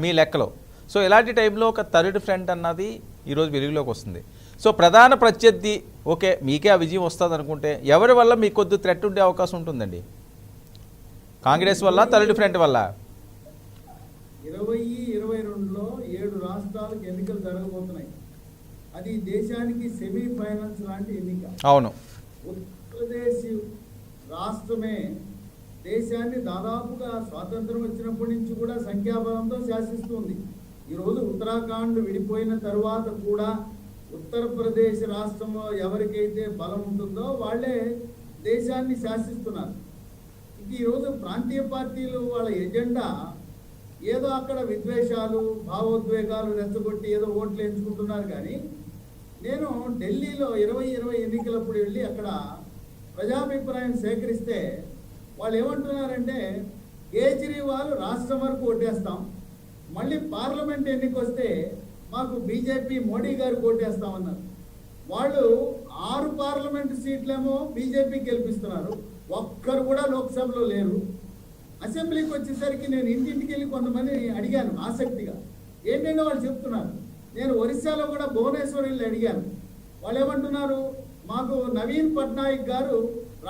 మీ లెక్కలో. సో ఇలాంటి టైంలో ఒక థర్డ్ ఫ్రంట్ అన్నది ఈరోజు వెలుగులోకి వస్తుంది. సో ప్రధాన ప్రత్యర్థి ఓకే మీకే ఆ విజయం వస్తుంది అనుకుంటే ఎవరి వల్ల మీకు కొద్ది థ్రెట్ ఉండే అవకాశం ఉంటుందండి? కాంగ్రెస్ వల్ల, థర్డ్ ఫ్రంట్ వల్ల? 2022లో 7 రాష్ట్రాలకు ఎన్నికలు జరగబోతున్నాయి. అది దేశానికి సెమీఫైనల్స్ లాంటి ఎన్నిక. అవును. ఉత్తరప్రదేశ్ రాష్ట్రమే దేశాన్ని దాదాపుగా స్వాతంత్రం వచ్చినప్పటి నుంచి కూడా సంఖ్యాబలంతో శాసిస్తుంది. ఈరోజు ఉత్తరాఖండ్ విడిపోయిన తరువాత కూడా ఉత్తరప్రదేశ్ రాష్ట్రంలో ఎవరికైతే బలం ఉంటుందో వాళ్ళే దేశాన్ని శాసిస్తున్నారు. ఈరోజు ప్రాంతీయ పార్టీలు వాళ్ళ ఎజెండా ఏదో అక్కడ విద్వేషాలు, భావోద్వేగాలు రెచ్చగొట్టి ఏదో ఓట్లు ఎంచుకుంటున్నారు. కానీ నేను ఢిల్లీలో 2020 ఎన్నికలప్పుడు వెళ్ళి అక్కడ ప్రజాభిప్రాయం సేకరిస్తే వాళ్ళు ఏమంటున్నారంటే, కేజ్రీవాల్ రాష్ట్రం వరకు ఓటేస్తాం, మళ్ళీ పార్లమెంట్ ఎన్నిక వస్తే మాకు బీజేపీ మోడీ గారు ఓటేస్తామన్నారు. వాళ్ళు 6 పార్లమెంటు సీట్లేమో బీజేపీకి గెలిపిస్తున్నారు, ఒక్కరు కూడా లోక్సభలో లేరు. అసెంబ్లీకి వచ్చేసరికి నేను ఇంటింటికి వెళ్ళి కొంతమంది అడిగాను ఆసక్తిగా, ఏంటంటే వాళ్ళు చెప్తున్నారు. నేను ఒరిస్సాలో కూడా భువనేశ్వర్ వెళ్ళి అడిగాను. వాళ్ళు ఏమంటున్నారు, మాకు నవీన్ పట్నాయక్ గారు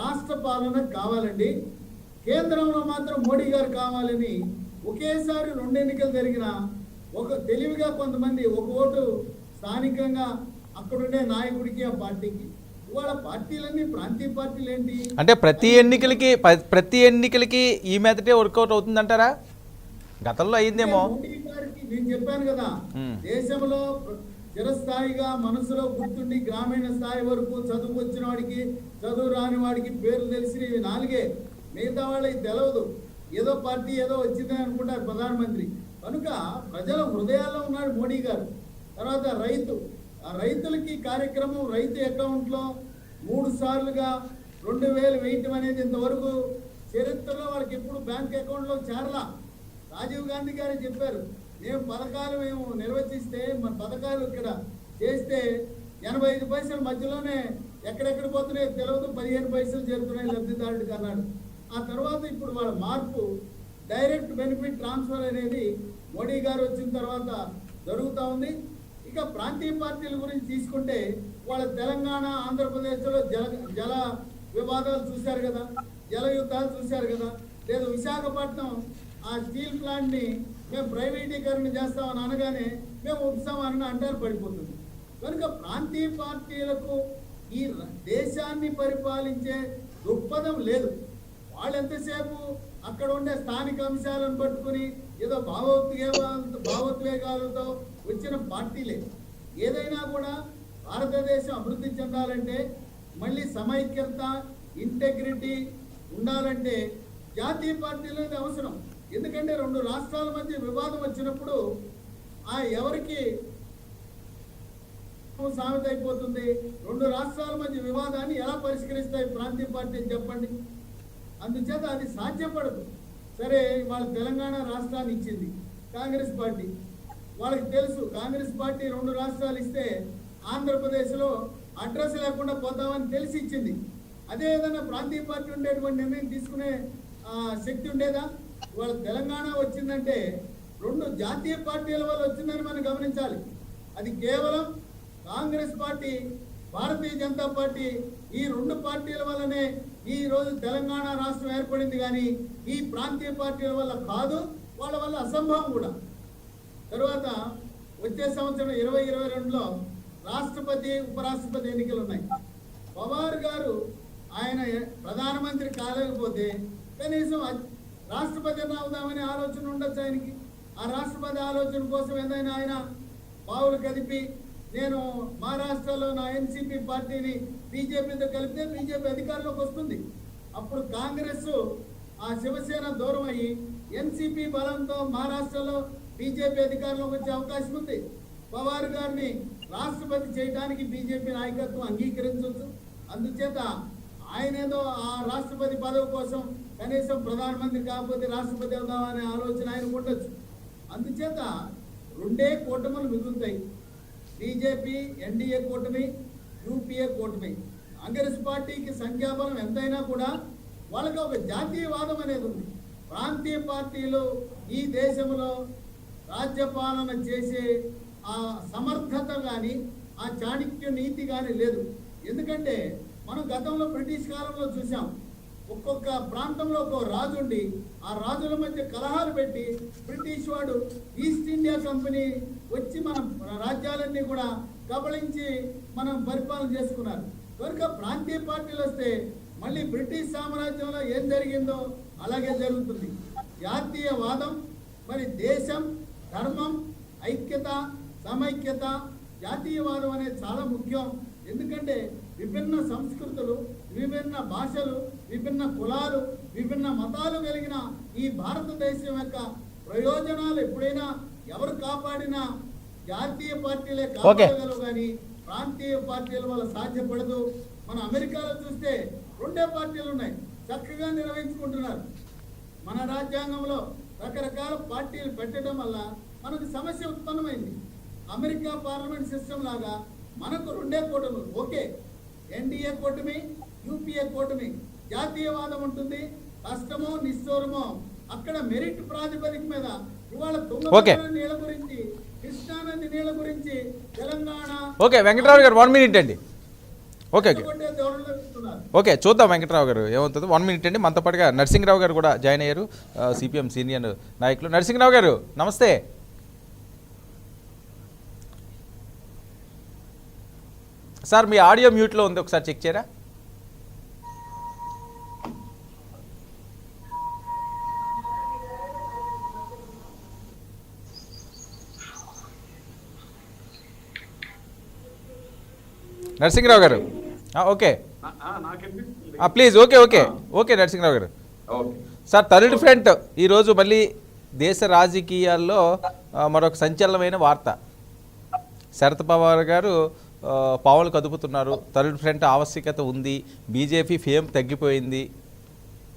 రాష్ట్ర పాలన కావాలండి, కేంద్రంలో మాత్రం మోడీ గారు కావాలని ఒకేసారి 2 ఎన్నికలు జరిగిన ఒక తెలివిగా కొంతమంది ఒక ఓటు స్థానికంగా అక్కడుండే నాయకుడికి ఆ పార్టీకి. ఇవాళ పార్టీలన్నీ ప్రాంతీయ పార్టీలు ఏంటి అంటే ప్రతి ఎన్నికలకి ఈ మెథడే వర్కౌట్ అవుతుందంటారా? గతంలో అయిందేమో. మోడీ గారికి నేను చెప్పాను కదా, దేశంలో చిరస్థాయిగా మనసులో గుర్తుండి గ్రామీణ స్థాయి వరకు చదువు వచ్చిన వాడికి, చదువు రాని వాడికి పేర్లు తెలిసినవి 4, మిగతా వాళ్ళకి తెలియదు. ఏదో పార్టీ ఏదో వచ్చిందని అనుకుంటారు ప్రధానమంత్రి. కనుక ప్రజల హృదయాల్లో ఉన్నాడు మోడీ గారు. తర్వాత ఆ రైతులకి కార్యక్రమం, రైతు అకౌంట్లో 3 సార్లుగా 2,000 వేయటం అనేది ఇంతవరకు చరిత్రలో వాళ్ళకి ఎప్పుడు బ్యాంక్ అకౌంట్లో చేరలా. రాజీవ్ గాంధీ గారు చెప్పారు, మేము నిర్వచిస్తే మన పథకాలు ఇక్కడ చేస్తే 85 పైసల మధ్యలోనే ఎక్కడెక్కడ పోతున్నాయో తెలియదు, 15 పైసలు చేరుతున్నాయి లబ్ధిదారుడికి అన్నాడు. ఆ తర్వాత ఇప్పుడు వాళ్ళ మార్పు, డైరెక్ట్ బెనిఫిట్ ట్రాన్స్ఫర్ అనేది మోడీ గారు వచ్చిన తర్వాత జరుగుతూ ఉంది. ఇక ప్రాంతీయ పార్టీల గురించి తీసుకుంటే వాళ్ళ తెలంగాణ, ఆంధ్రప్రదేశ్లో జల వివాదాలు చూశారు కదా, జల యుద్ధాలు చూశారు కదా. లేదు విశాఖపట్నం ఆ స్టీల్ ప్లాంట్ని మేము ప్రైవేటీకరణ చేస్తామని అనగానే మేము ఉపశమని అంటారు పడిపోతుంది. కనుక ప్రాంతీయ పార్టీలకు ఈ దేశాన్ని పరిపాలించే దృక్పథం లేదు. వాళ్ళు ఎంతసేపు అక్కడ ఉండే స్థానిక అంశాలను పట్టుకుని ఏదో భావోద్వేగాలతో వచ్చిన పార్టీలే. ఏదైనా కూడా భారతదేశం అభివృద్ధి చెందాలంటే, మళ్ళీ సమైక్యత, ఇంటెగ్రిటీ ఉండాలంటే జాతీయ పార్టీలది అవసరం. ఎందుకంటే 2 రాష్ట్రాల మధ్య వివాదం వచ్చినప్పుడు ఎవరికి సామెత అయిపోతుంది. 2 రాష్ట్రాల మధ్య వివాదాన్ని ఎలా పరిష్కరిస్తాయి ప్రాంతీయ పార్టీలు చెప్పండి? అందుచేత అది సాధ్యపడదు. సరే, వాళ్ళ తెలంగాణ రాష్ట్రాన్ని ఇచ్చింది కాంగ్రెస్ పార్టీ, వాళ్ళకి తెలుసు కాంగ్రెస్ పార్టీ 2 రాష్ట్రాలు ఇస్తే ఆంధ్రప్రదేశ్లో అడ్రస్ లేకుండా పోతామని తెలిసి ఇచ్చింది. అదే ఏదైనా ప్రాంతీయ పార్టీ ఉండేటువంటి నిర్ణయం తీసుకునే శక్తి ఉండేదా? ఇవాళ తెలంగాణ వచ్చిందంటే 2 జాతీయ పార్టీల వల్ల వచ్చిందని మనం గమనించాలి. అది కేవలం కాంగ్రెస్ పార్టీ, భారతీయ జనతా పార్టీ, ఈ 2 పార్టీల వల్లనే ఈ రోజు తెలంగాణ రాష్ట్రం ఏర్పడింది. కానీ ఈ ప్రాంతీయ పార్టీల వల్ల కాదు, వాళ్ళ వల్ల అసంభవం కూడా. తర్వాత వచ్చే సంవత్సరం 2022లో రాష్ట్రపతి, ఉపరాష్ట్రపతి ఎన్నికలు ఉన్నాయి. పవార్ గారు ఆయన ప్రధానమంత్రి కాలేకపోతే కనీసం రాష్ట్రపతి అవుదామనే ఆలోచన ఉండొచ్చు ఆయనకి. ఆ రాష్ట్రపతి ఆలోచన కోసం ఏదైనా ఆయన పావులు కదిపి, నేను మహారాష్ట్రలో నా ఎన్సీపీ పార్టీని బీజేపీతో కలిపితే బీజేపీ అధికారంలోకి వస్తుంది. అప్పుడు కాంగ్రెస్ ఆ శివసేన దూరం అయ్యి ఎన్సీపీ బలంతో మహారాష్ట్రలో బీజేపీ అధికారంలోకి వచ్చే అవకాశం ఉంది. పవార్ గారిని రాష్ట్రపతి చేయడానికి బీజేపీ నాయకత్వం అంగీకరించవచ్చు. అందుచేత ఆయన ఏదో ఆ రాష్ట్రపతి పదవి కోసం కనీసం ప్రధానమంత్రి కాకపోతే రాష్ట్రపతి అవుదామనే ఆలోచన ఆయనకు ఉండొచ్చు. అందుచేత 2 కూటములు మిగులుతాయి, బీజేపీ ఎన్డీఏ కూటమి, యూపీఏ కూటమి. కాంగ్రెస్ పార్టీకి సంఖ్యాబలం ఎంతైనా కూడా వాళ్ళకి ఒక జాతీయవాదం అనేది ఉంది. ప్రాంతీయ పార్టీలు ఈ దేశంలో రాజ్యపాలన చేసే ఆ సమర్థత కానీ ఆ చాణక్య నీతి కానీ లేదు. ఎందుకంటే మనం గతంలో బ్రిటిష్ కాలంలో చూసాం, ఒక్కొక్క ప్రాంతంలో ఒక్కొక్క రాజు ఉండి ఆ రాజుల మధ్య కలహాలు పెట్టి బ్రిటిష్ వాడు ఈస్ట్ ఇండియా కంపెనీ వచ్చి మన రాజ్యాలన్నీ కూడా కబళించి మనం పరిపాలన చేసుకున్నారు. కనుక ప్రాంతీయ పార్టీలు వస్తే మళ్ళీ బ్రిటిష్ సామ్రాజ్యంలో ఏం జరిగిందో అలాగే జరుగుతుంది. జాతీయవాదం, మరి దేశం, ధర్మం, ఐక్యత, సమైక్యత, జాతీయవాదం అనేది చాలా ముఖ్యం. ఎందుకంటే విభిన్న సంస్కృతులు, విభిన్న భాషలు, విభిన్న కులాలు, విభిన్న మతాలు కలిగిన ఈ భారతదేశం యొక్క ప్రయోజనాలు ఎప్పుడైనా ఎవరు కాపాడినా జాతీయ పార్టీలే కాపాడగలవు, కానీ ప్రాంతీయ పార్టీల వల్ల సాధ్యపడదు. మన అమెరికాలో చూస్తే 2 పార్టీలు ఉన్నాయి, చక్కగా నిర్వహించుకుంటున్నారు. మన రాజ్యాంగంలో రకరకాల పార్టీలు పెట్టడం వల్ల మనకు సమస్య ఉత్పన్నమైంది. అమెరికా పార్లమెంట్ సిస్టమ్ లాగా మనకు 2 కూటములు, ఓకే, ఎన్డీఏ కూటమి, యూపీఏ కూటమి, జాతీయవాదం ఉంటుంది. కష్టమో నిష్ఠూరమో అక్కడ మెరిట్ ప్రాతిపదిక మీద ఇవాళ తుంగభద్ర నీళ్ళ గురించి, కృష్ణానది నీళ్ళ గురించి తెలంగాణ. ఓకే వెంకటరావు గారు 1 మినిట్ అండి. ఓకే ఓకే చూద్దాం వెంకటరావు గారు ఏమవుతుందో. 1 మినిట్ అండి. మనతో పాటుగా నరసింహరావు గారు కూడా జాయిన్ అయ్యారు, సిపిఎం సీనియర్ నాయకులు. నరసింహరావు గారు నమస్తే. సార్ మీ ఆడియో మ్యూట్లో ఉంది, ఒకసారి చెక్ చేయరా? నరసింహరావు గారు okay please. Okay okay okay Narasimharao గారు. సార్ థర్డ్ ఫ్రంట్ ఈరోజు మళ్ళీ దేశ రాజకీయాల్లో మరొక సంచలనమైన వార్త. శరద్ పవార్ గారు పావులు కదుపుతున్నారు. థర్డ్ ఫ్రంట్ ఆవశ్యకత ఉంది, బీజేపీ ఫేమ్ తగ్గిపోయింది,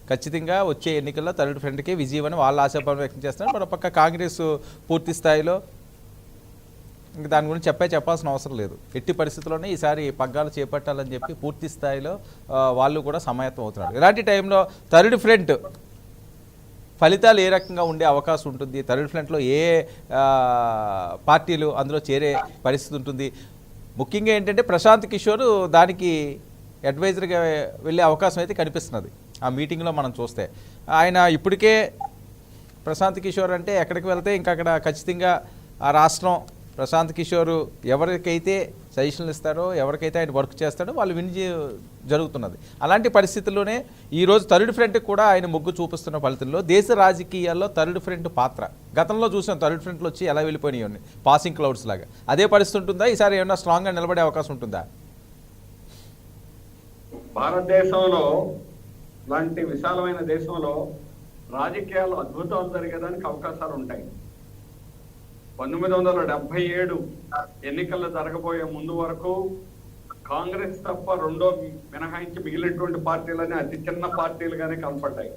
ఖచ్చితంగా వచ్చే ఎన్నికల్లో థర్డ్ ఫ్రంట్కే విజయం అని వాళ్ళు ఆశాభావం వ్యక్తం చేస్తున్నారు. మరోపక్క కాంగ్రెస్ పూర్తి స్థాయిలో ఇంకా దాని గురించి చెప్పాల్సిన అవసరం లేదు, ఎట్టి పరిస్థితుల్లోనే ఈసారి పగ్గాలు చేపట్టాలని చెప్పి పూర్తి స్థాయిలో వాళ్ళు కూడా సమాయత్తం అవుతున్నారు. ఇలాంటి టైంలో థర్డ్ ఫ్రంట్ ఫలితాలు ఏ రకంగా ఉండే అవకాశం ఉంటుంది? థర్డ్ ఫ్రంట్లో ఏ పార్టీలు అందులో చేరే పరిస్థితి ఉంటుంది? ముఖ్యంగా ఏంటంటే ప్రశాంత్ కిషోర్ దానికి అడ్వైజర్గా వెళ్ళే అవకాశం అయితే కనిపిస్తున్నది. ఆ మీటింగ్లో మనం చూస్తే ఆయన ఇప్పటికే ప్రశాంత్ కిషోర్ అంటే ఎక్కడికి వెళ్తే ఇంకా అక్కడ ఖచ్చితంగా ఆ రాష్ట్రం ప్రశాంత్ కిషోర్ ఎవరికైతే సజెషన్లు ఇస్తారో, ఎవరికైతే ఆయన వర్క్ చేస్తాడో వాళ్ళు విన్ జరుగుతున్నది. అలాంటి పరిస్థితుల్లోనే ఈరోజు థర్డ్ ఫ్రంట్ కూడా ఆయన మొగ్గు చూపిస్తున్న ఫలితంలో దేశ రాజకీయాల్లో థర్డ్ ఫ్రంట్ పాత్ర గతంలో చూసాం. థర్డ్ ఫ్రంట్లో వచ్చి ఎలా వెళ్ళిపోయినాయి పాసింగ్ క్లౌడ్స్ లాగా. అదే పరిస్థితి ఉంటుందా ఈసారి? ఏమన్నా స్ట్రాంగ్గా నిలబడే అవకాశం ఉంటుందా? భారతదేశంలో లాంటి విశాలమైన దేశంలో రాజకీయాలు అద్భుతాలు జరిగేదానికి అవకాశాలు ఉంటాయి. 1977 ఎన్నికల్లో జరగబోయే ముందు వరకు కాంగ్రెస్ తప్ప రెండో మినహాయించి మిగిలినటువంటి పార్టీలన్నీ అతి చిన్న పార్టీలుగానే కనపడ్డాయి.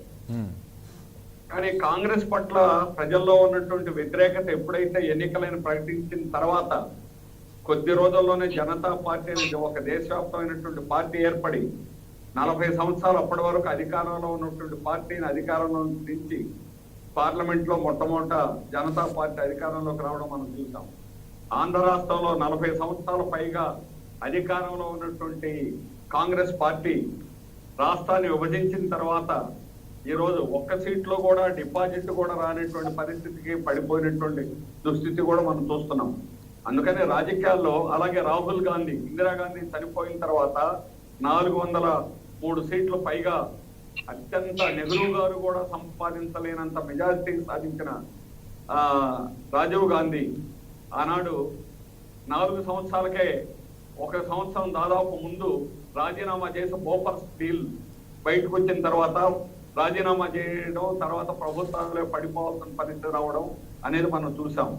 కానీ కాంగ్రెస్ పట్ల ప్రజల్లో ఉన్నటువంటి వ్యతిరేకత ఎప్పుడైతే ఎన్నికలను ప్రకటించిన తర్వాత కొద్ది రోజుల్లోనే జనతా పార్టీ అనేది ఒక దేశవ్యాప్తమైనటువంటి పార్టీ ఏర్పడి 40 సంవత్సరాలు అప్పటి వరకు అధికారంలో ఉన్నటువంటి పార్టీని అధికారంలో దించి పార్లమెంట్ లో మొట్టమొదట జనతా పార్టీ అధికారంలోకి రావడం మనం చూసాం. ఆంధ్ర రాష్ట్రంలో 40 సంవత్సరాల పైగా అధికారంలో ఉన్నటువంటి కాంగ్రెస్ పార్టీ రాష్ట్రాన్ని విభజించిన తర్వాత ఈ రోజు ఒక్క సీట్లో కూడా డిపాజిట్ కూడా రానటువంటి పరిస్థితికి పడిపోయినటువంటి దుస్థితి కూడా మనం చూస్తున్నాం. అందుకని రాజకీయాల్లో అలాగే రాహుల్ గాంధీ, ఇందిరాగాంధీ చనిపోయిన తర్వాత 403 సీట్లు పైగా అత్యంత నెహ్రూ గారు కూడా సంపాదించలేనంత మెజారిటీ సాధించిన రాజీవ్ గాంధీ ఆనాడు 4 సంవత్సరాలకే 1 సంవత్సరం దాదాపు ముందు రాజీనామా చేసి బోఫర్స్ డీల్ బయటకు వచ్చిన తర్వాత రాజీనామా చేయడం, తర్వాత ప్రభుత్వాలే పడిపోవాల్సిన పరిస్థితి రావడం అనేది మనం చూసాం.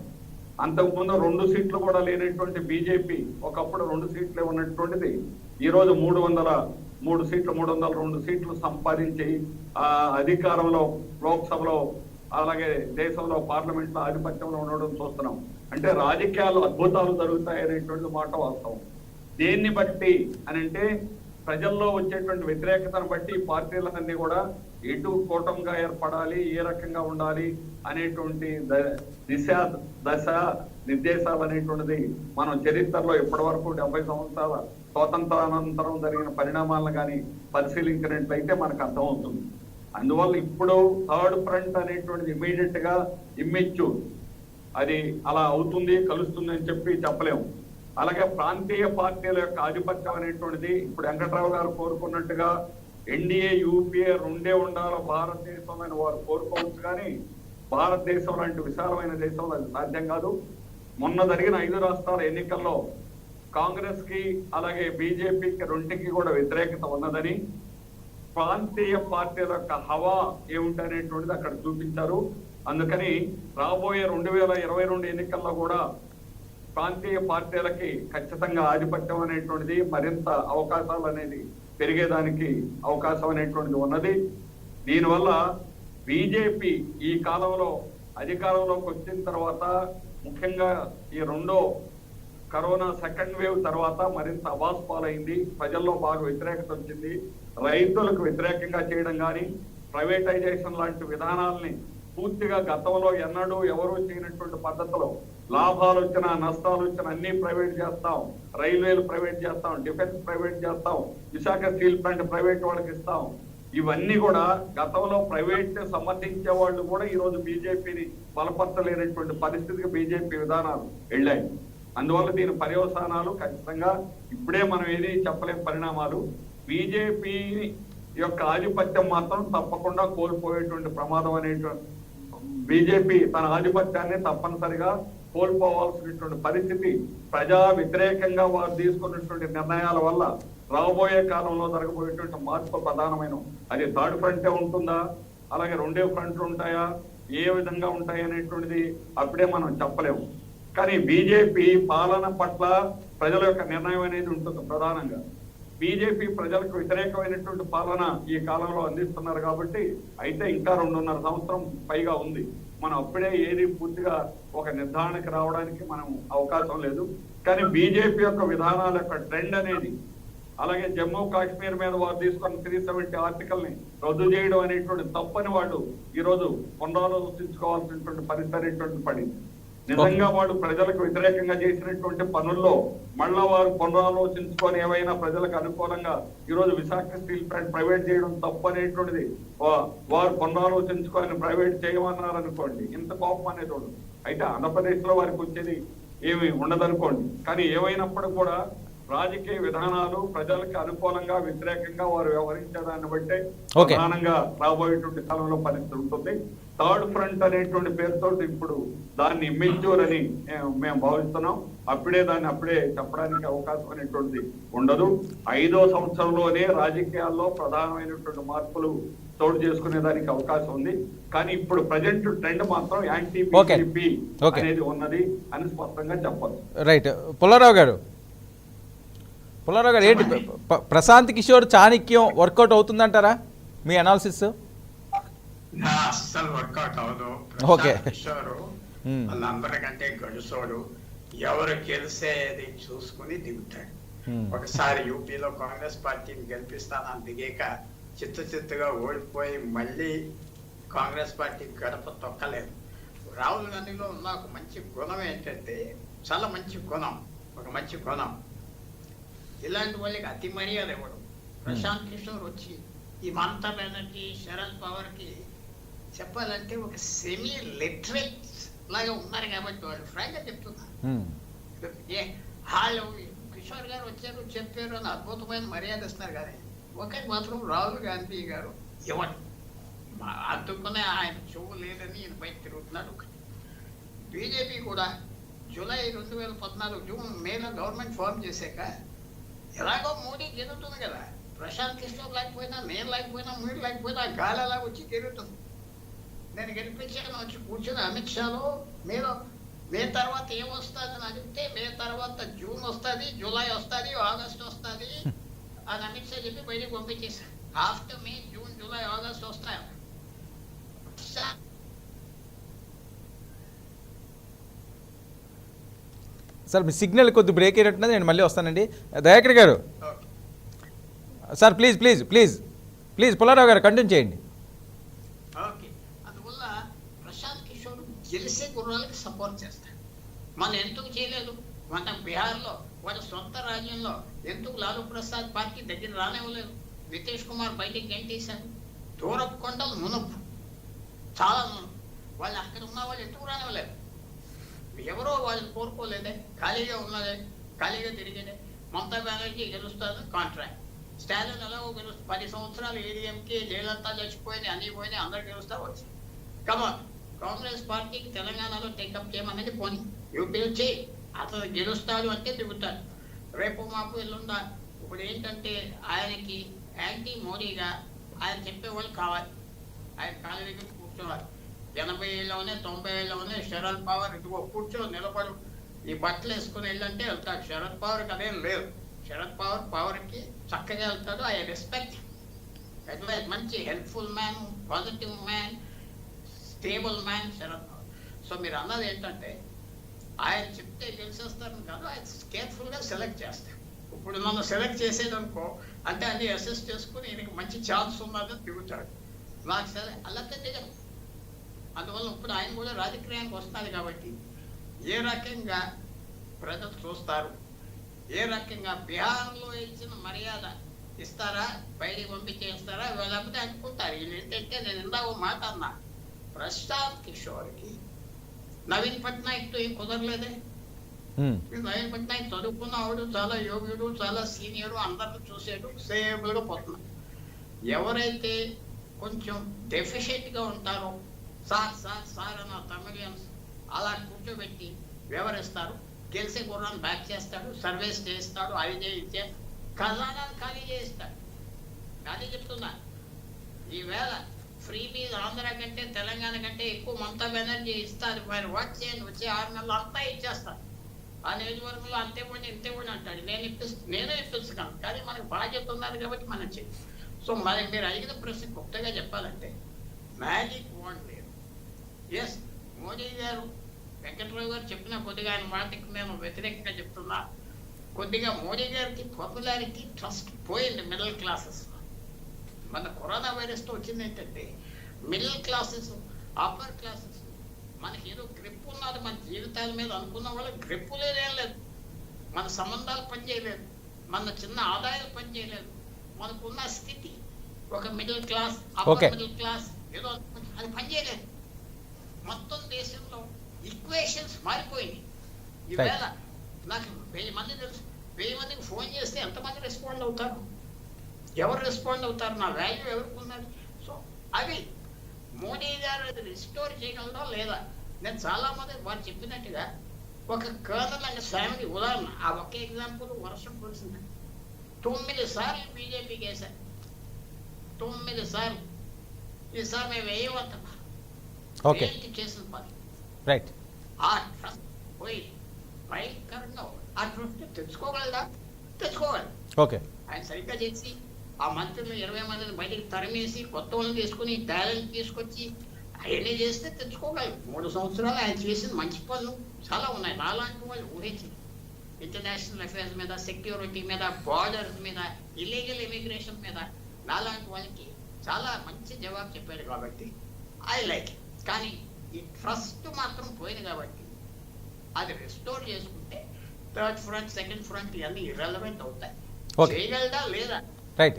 అంతకుముందు 2 సీట్లు కూడా లేనటువంటి బీజేపీ ఒకప్పుడు 2 సీట్లే ఉన్నటువంటిది ఈ రోజు 303 సీట్లు 302 సీట్లు సంపాదించి అధికారంలో లోక్సభలో అలాగే దేశంలో పార్లమెంట్ లో ఆధిపత్యంలో ఉండడం చూస్తున్నాం. అంటే రాజకీయాల్లో అద్భుతాలు జరుగుతాయి అనేటువంటి మాట వాస్తవం. దేన్ని బట్టి అని అంటే ప్రజల్లో వచ్చేటువంటి వ్యతిరేకతను బట్టి పార్టీలన్నీ కూడా ఎటు కూటమిగా ఏర్పడాలి, ఏ రకంగా ఉండాలి అనేటువంటి దశ నిర్దేశాలు అనేటువంటిది మనం చరిత్రలో ఇప్పటి వరకు 70 సంవత్సరాల స్వాతంత్రానంతరం జరిగిన పరిణామాలను కానీ పరిశీలించినట్లయితే మనకు అర్థమవుతుంది. అందువల్ల ఇప్పుడు థర్డ్ ఫ్రంట్ అనేటువంటిది ఇమీడియట్ గా ఇమ్మిచ్చు అది అలా అవుతుంది, కలుస్తుంది అని చెప్పలేము. అలాగే ప్రాంతీయ పార్టీల యొక్క ఆధిపత్యం అనేటువంటిది ఇప్పుడు వెంకట్రావు గారు కోరుకున్నట్టుగా ఎన్డీఏ యూపీఏ 2 ఉండాలి భారతదేశంలో వారు కోరుకోవచ్చు, కానీ భారతదేశం లాంటి విశాలమైన దేశంలో అది సాధ్యం కాదు. మొన్న జరిగిన 5 రాష్ట్రాల ఎన్నికల్లో కాంగ్రెస్ కి అలాగే బీజేపీకి 2కి కూడా వ్యతిరేకత ఉన్నదని, ప్రాంతీయ పార్టీల యొక్క హవా ఏమిటనేటువంటిది అక్కడ చూపించారు. అందుకని రాబోయే 2022 ఎన్నికల్లో కూడా ప్రాంతీయ పార్టీలకి ఖచ్చితంగా ఆధిపత్యం అనేటువంటిది మరింత అవకాశాలు అనేది పెరిగేదానికి అవకాశం అనేటువంటిది ఉన్నది. దీనివల్ల బీజేపీ ఈ కాలంలో అధికారంలోకి వచ్చిన తర్వాత ముఖ్యంగా ఈ 2వ కరోనా సెకండ్ వేవ్ తర్వాత మరింత అవాస్పాలైంది. ప్రజల్లో బాగా వ్యతిరేకత వచ్చింది. రైతులకు వ్యతిరేకంగా చేయడం కానీ ప్రైవేటైజేషన్ లాంటి విధానాలని పూర్తిగా గతంలో ఎన్నడూ ఎవరూ చేయనటువంటి పద్ధతిలో లాభాలు వచ్చినా నష్టాలు వచ్చినా అన్ని ప్రైవేట్ చేస్తాం, రైల్వేలు ప్రైవేట్ చేస్తాం, డిఫెన్స్ ప్రైవేట్ చేస్తాం, విశాఖ స్టీల్ ప్లాంట్ ప్రైవేట్ వాళ్ళకి ఇస్తాం. ఇవన్నీ కూడా గతంలో ప్రైవేట్ సమర్థించే వాళ్ళు కూడా ఈ రోజు బీజేపీని బలపరచలేనటువంటి పరిస్థితికి బీజేపీ విధానాలు వెళ్ళాయి. అందువల్ల దీని పర్యవసానాలు ఖచ్చితంగా ఇప్పుడే మనం ఏది చెప్పలేని పరిణామాలు. బీజేపీ యొక్క ఆధిపత్యం మాత్రం తప్పకుండా కోల్పోయేటువంటి ప్రమాదం అనేటువంటి, బీజేపీ తన ఆధిపత్యాన్ని తప్పనిసరిగా కోల్పోవాల్సినటువంటి పరిస్థితి ప్రజా వ్యతిరేకంగా వారు తీసుకున్నటువంటి నిర్ణయాల వల్ల రాబోయే కాలంలో జరగబోయేటువంటి మార్పు ప్రధానమైన. అది థర్డ్ ఫ్రంటే ఉంటుందా, అలాగే 2 ఫ్రంట్లు ఉంటాయా, ఏ విధంగా ఉంటాయి అనేటువంటిది అప్పుడే మనం చెప్పలేము. కానీ బీజేపీ పాలన పట్ల ప్రజల యొక్క నిర్ణయం అనేది ఉంటుంది. ప్రధానంగా బీజేపీ ప్రజలకు వ్యతిరేకమైనటువంటి పాలన ఈ కాలంలో అందిస్తున్నారు కాబట్టి అయితే ఇంకా 2.5 సంవత్సరం పైగా ఉంది. మనం అప్పుడే ఏది పూర్తిగా ఒక నిర్ధారణకి రావడానికి మనం అవకాశం లేదు. కానీ బీజేపీ యొక్క విధానాల యొక్క ట్రెండ్ అనేది, అలాగే జమ్మూ కాశ్మీర్ మీద వారు తీసుకున్న 370 ఆర్టికల్ ని రద్దు చేయడం అనేటువంటి తప్పని వాళ్ళు ఈ రోజు పునరాలోచించుకోవాల్సినటువంటి పరిస్థితి అనేటువంటి పడింది. నిజంగా వాడు ప్రజలకు వ్యతిరేకంగా చేసినటువంటి పనుల్లో మళ్ళా వారు పునరాలోచించుకొని ఏవైనా ప్రజలకు అనుకూలంగా ఈ రోజు విశాఖ స్టీల్ ప్లాంట్ ప్రైవేట్ చేయడం తప్పు అనేటువంటిది వారు పునరాలోచించుకొని ప్రైవేట్ చేయమన్నారు అనుకోండి, ఇంత కోపం అనేది ఉండదు. అయితే ఆంధ్రప్రదేశ్ లో వారికి వచ్చేది ఏమి ఉండదనుకోండి. కానీ ఏమైనప్పుడు కూడా రాజకీయ విధానాలు ప్రజలకు అనుకూలంగా వ్యతిరేకంగా వారు వ్యవహరించేదాన్ని బట్టే ప్రధానంగా రాబోయేటువంటి కాలంలో పరిస్థితి ఉంటుంది. థర్డ్ ఫ్రంట్ అనేటువంటి పేరుతో ఇప్పుడు దాన్ని ఇమ్మెచ్యూర్ అని మేము భావిస్తున్నాం. దాన్ని అప్పుడే చెప్పడానికి అవకాశం అనేటువంటిది ఉండదు. 5వ సంవత్సరంలోనే రాజకీయాల్లో ప్రధానమైనటువంటి మార్పులు చోటు చేసుకునే దానికి అవకాశం ఉంది. కానీ ఇప్పుడు ప్రజెంట్ ట్రెండ్ మాత్రం యాంటీ బీజేపీ అనేది ఉన్నది అని స్పష్టంగా చెప్పచ్చు. రైట్. పుల్లారావు గారు ఏంటి ప్రశాంత్ కిషోర్ చాణక్యం వర్కౌట్ అవుతుందంటారా మీ అనాలిసిస్? అస్సలు వర్కౌట్ అవ్వదు. Okay. కిషోర్ Hmm. వాళ్ళందరికంటే గడుసోడు, ఎవరు గెలిసేది చూసుకుని దిగుతాడు. Hmm. ఒకసారి యూపీలో కాంగ్రెస్ పార్టీని గెలిపిస్తానని దిగాక చిత్తుగా ఓడిపోయి మళ్ళీ కాంగ్రెస్ పార్టీ గడప తొక్కలేదు. రాహుల్ గాంధీలో ఉన్న ఒక మంచి గుణం ఏంటంటే, చాలా మంచి గుణం, ఒక మంచి గుణం, ఇలాంటి వాళ్ళకి అతి మర్యాద ఇవ్వడం. ప్రశాంత్ కిషోర్ వచ్చి ఈ మమతా బెనర్జీ, శరద్ పవార్ కి చెప్పాలంటే ఒక సెమీ లిటరేట్ లాగా ఉన్నారు కాబట్టి వాళ్ళు ఫ్రాంక్ గా చెప్తున్నారు. Hmm. వాళ్ళు కిషోర్ గారు వచ్చారు చెప్పారు అని అద్భుతమైన మర్యాద ఇస్తున్నారు, కానీ ఒకటి మాత్రం రాహుల్ గాంధీ గారు ఇవ్వడు. అందుకునే ఆయన చెవు లేదని ఈయన బయట తిరుగుతున్నాడు. బీజేపీ కూడా జూలై 2014 జూన్ మేలో గవర్నమెంట్ ఫామ్ చేశాక ఎలాగో మోడీ గెలుతుంది కదా, ప్రశాంత్ కిషోర్ లేకపోయినా, నేను లేకపోయినా, మీరు లేకపోయినా గాలి అలా వచ్చి గెలుతుంది. నేను గెలిపించాను వచ్చి కూర్చొని అమిత్ షాలో మే తర్వాత ఏం వస్తుంది అని అడిగితే, మే తర్వాత జూన్ వస్తుంది, జూలై వస్తుంది, ఆగస్ట్ వస్తుంది అని అమిత్ షా చెప్పి బయటకు పంపించేశారు. ఆఫ్టర్ మే, జూన్, జూలై, ఆగస్ట్ వస్తాయి. సార్ మీ సిగ్నల్ కొద్ది బ్రేక్ అయినట్టున్నది, నేను మళ్ళీ వస్తానండి. దయాకర్ గారు sir, please please please please Pullarao గారు కంటిన్యూ చేయండి. ఓకే, అందువల్ల ప్రశాంత్ కిషోర్ గెలిసే గుర్రాలకి సపోర్ట్ చేస్తాడు. మనం ఎందుకు చేయలేదు? మన బీహార్లో వాళ్ళ సొంత రాజ్యంలో ఎందుకు లాలూ ప్రసాద్ పార్టీ దగ్గర రానివ్వలేదు? నితీష్ కుమార్ బయటికి గెంటేశారు. దూరపు కొండలు మునుపు, చాలా మునుపు. వాళ్ళు అక్కడ ఉన్న వాళ్ళు ఎందుకు రానివ్వలేదు? ఎవరో వాళ్ళని కోరుకోలేదే, ఖాళీగా ఉన్నదే, ఖాళీగా తిరిగేదే. మమతా బెనర్జీ గెలుస్తుంది కాంట్రాక్ట్, స్టాలిన్ ఎలాగో గెలుస్తుంది. 10 సంవత్సరాలు ఏడీఎంకే జైలంతా చచ్చిపోయింది, అన్ని పోయినాయి, అందరు గెలుస్తా వచ్చి. కమాన్, కాంగ్రెస్ పార్టీకి తెలంగాణలో టేకప్ చేయమనేది పోనీ, యూపీలో చేయి, అతను గెలుస్తాడు అంటే దిగుతాడు. రేపు మాపు ఎల్లుండా. ఇప్పుడు ఏంటంటే ఆయనకి యాంటీ మోడీగా ఆయన చెప్పేవాళ్ళు కావాలి, ఆయన కాళ్ళ దగ్గర కూర్చోవాలి. 80 ఏళ్ళలోనే 90 ఏళ్ళలోనే శరద్ పవార్ ఇదిగో కూర్చో నిలబడు, ఈ బట్టలు వేసుకుని వెళ్ళంటే వెళ్తాడు. శరద్ పవార్కి అదేం లేదు. శరద్ పవర్కి చక్కగా వెళ్తాడు. ఐ రెస్పెక్ట్, మంచి helpful man, positive man, stable man Sharad Pawar. So మీరు అన్నది ఏంటంటే ఆయన చెప్తే గెలిచేస్తారని కాదు, ఆయన కేర్ఫుల్గా సెలెక్ట్ చేస్తారు. ఇప్పుడు నన్ను సెలెక్ట్ చేసేదనుకో అంటే అన్ని అసెస్ చేసుకుని ఈయనకి మంచి ఛాన్స్ ఉన్నదని తిరుగుతాడు. నాకు సరే అల్లతే దిగదు. అందువల్ల ఇప్పుడు ఆయన కూడా రాజకీయానికి వస్తున్నారు కాబట్టి ఏ రకంగా ప్రజలు చూస్తారు, ఏ రకంగా బీహార్లో ఇచ్చిన మర్యాద ఇస్తారా, బయటికి పంపించేస్తారా, లేకపోతే అనుకుంటారు. వీళ్ళు ఏంటంటే నేను ఇందాక మాట అన్నా, ప్రశాంత్ కిషోర్కి నవీన్ పట్నాయక్తో ఏం కుదరలేదే. నవీన్ పట్నాయక్ చదువుకున్నవాడు, చాలా యోగ్యుడు, చాలా సీనియర్, అందరిని చూసాడు, సేబుల్గా పోతున్నాడు. ఎవరైతే కొంచెం డెఫిషియెంట్గా ఉంటారో సార్ అన్న తమిళియన్స్ అలా కూర్చోబెట్టి వివరిస్తారు. గెలిసే గుర్రాన్ని బ్యాక్ చేస్తాడు, సర్వేస్ చేస్తాడు, అది చేయించే ఖజానాన్ని ఖాళీ చేయిస్తాడు. అదే చెప్తున్నా, ఈవేళ ఫ్రీ బీజ్ ఆంధ్ర కంటే తెలంగాణ కంటే ఎక్కువ మమతా బెనర్జీ ఇస్తారు. మరి వర్క్ చేయండి, వచ్చే 6 నెలలు అంతా ఇచ్చేస్తాను. ఆ నియోజకవర్గంలో అంతే పోయి ఇంతే పోయి అంటాడు. నేనే ఇప్పిస్తాను, కానీ మనకు బాధ్యత ఉన్నది కాబట్టి మనం చేయాలి. సో మరి మీరు అడిగిన ప్రశ్న కొత్తగా చెప్పాలంటే మ్యాజిక్ వర్డ్ లేదు. ఎస్, మోడీ గారు, వెంకట్రావు గారు చెప్పిన కొద్దిగా ఆయన మాటకి నేను వ్యతిరేకంగా చెప్తున్నా. కొద్దిగా మోడీ గారికి పాపులారిటీ, ట్రస్ట్ పోయింది మిడిల్ క్లాసెస్. మన కరోనా వైరస్తో వచ్చింది ఏంటంటే మిడిల్ క్లాసెస్, అప్పర్ క్లాసెస్ మనకి ఏదో గ్రిప్ ఉన్నది మన జీవితాల మీద అనుకున్న వాళ్ళకి గ్రిప్పు లేదేం లేదు. మన సంబంధాలు పనిచేయలేదు, మన చిన్న ఆదాయాలు పనిచేయలేదు. మనకున్న స్థితి ఒక middle class, upper middle class ఏదో అది పనిచేయలేదు. మొత్తం దేశంలో ఈక్వేషన్స్ మారిపోయింది. ఈవేళ నాకు 1000 మంది తెలుసు, 1000 మందికి ఫోన్ చేస్తే ఎంతమంది రెస్పాండ్ అవుతారు? ఎవరు రెస్పాండ్ అవుతారు? నా వాల్యూ ఎవరికి ఉన్నది? సో అవి మోడీ గారు అది రిస్టోర్ చేయగలరా లేదా? నేను చాలా మంది వారు చెప్పినట్టుగా ఒక కర్నల్ అనే ఫ్యామిలీ ఉదాహరణ, ఆ ఒక్క ఎగ్జాంపుల్ వర్షం కురిసింది. 9 సార్లు బీజేపీకి వేశారు, 9 సార్లు. ఈసారి మేము వేయవద్దాం చేసిన పని. రైట్, ఆ ట్రస్ట్ పోయి భయంకరంగా ఆ ట్రస్ట్ తెచ్చుకోగలదా? తెచ్చుకోగలరు. ఓకే, ఆయన సరిగ్గా చేసి ఆ మంత్రులు 20 మందిని బయటికి తరిమేసి కొత్త వాళ్ళని తీసుకుని టాలెంట్ తీసుకొచ్చి అవన్నీ చేస్తే తెచ్చుకోగలరు. 3 సంవత్సరాలు ఆయన చేసిన మంచి పనులు చాలా ఉన్నాయి. నాలాంటి వాళ్ళు ఊహించింది ఇంటర్నేషనల్ అఫైర్స్ మీద, సెక్యూరిటీ మీద, బార్డర్స్ మీద, ఇల్లీగల్ ఇమిగ్రేషన్ మీద నాలాంటి వాళ్ళకి చాలా మంచి జవాబు చెప్పాడు కాబట్టి ఐ లైక్. కానీ ఈ ట్రస్ట్ మాత్రం పోయింది కాబట్టి అది రెస్టోర్ చేసుకుంటే థర్డ్ ఫ్రంట్, సెకండ్ ఫ్రంట్ ఇవన్నీ ఇర్రెలవెంట్ అవుతాయి. Okay. చేయగలదా లేదా రైట్.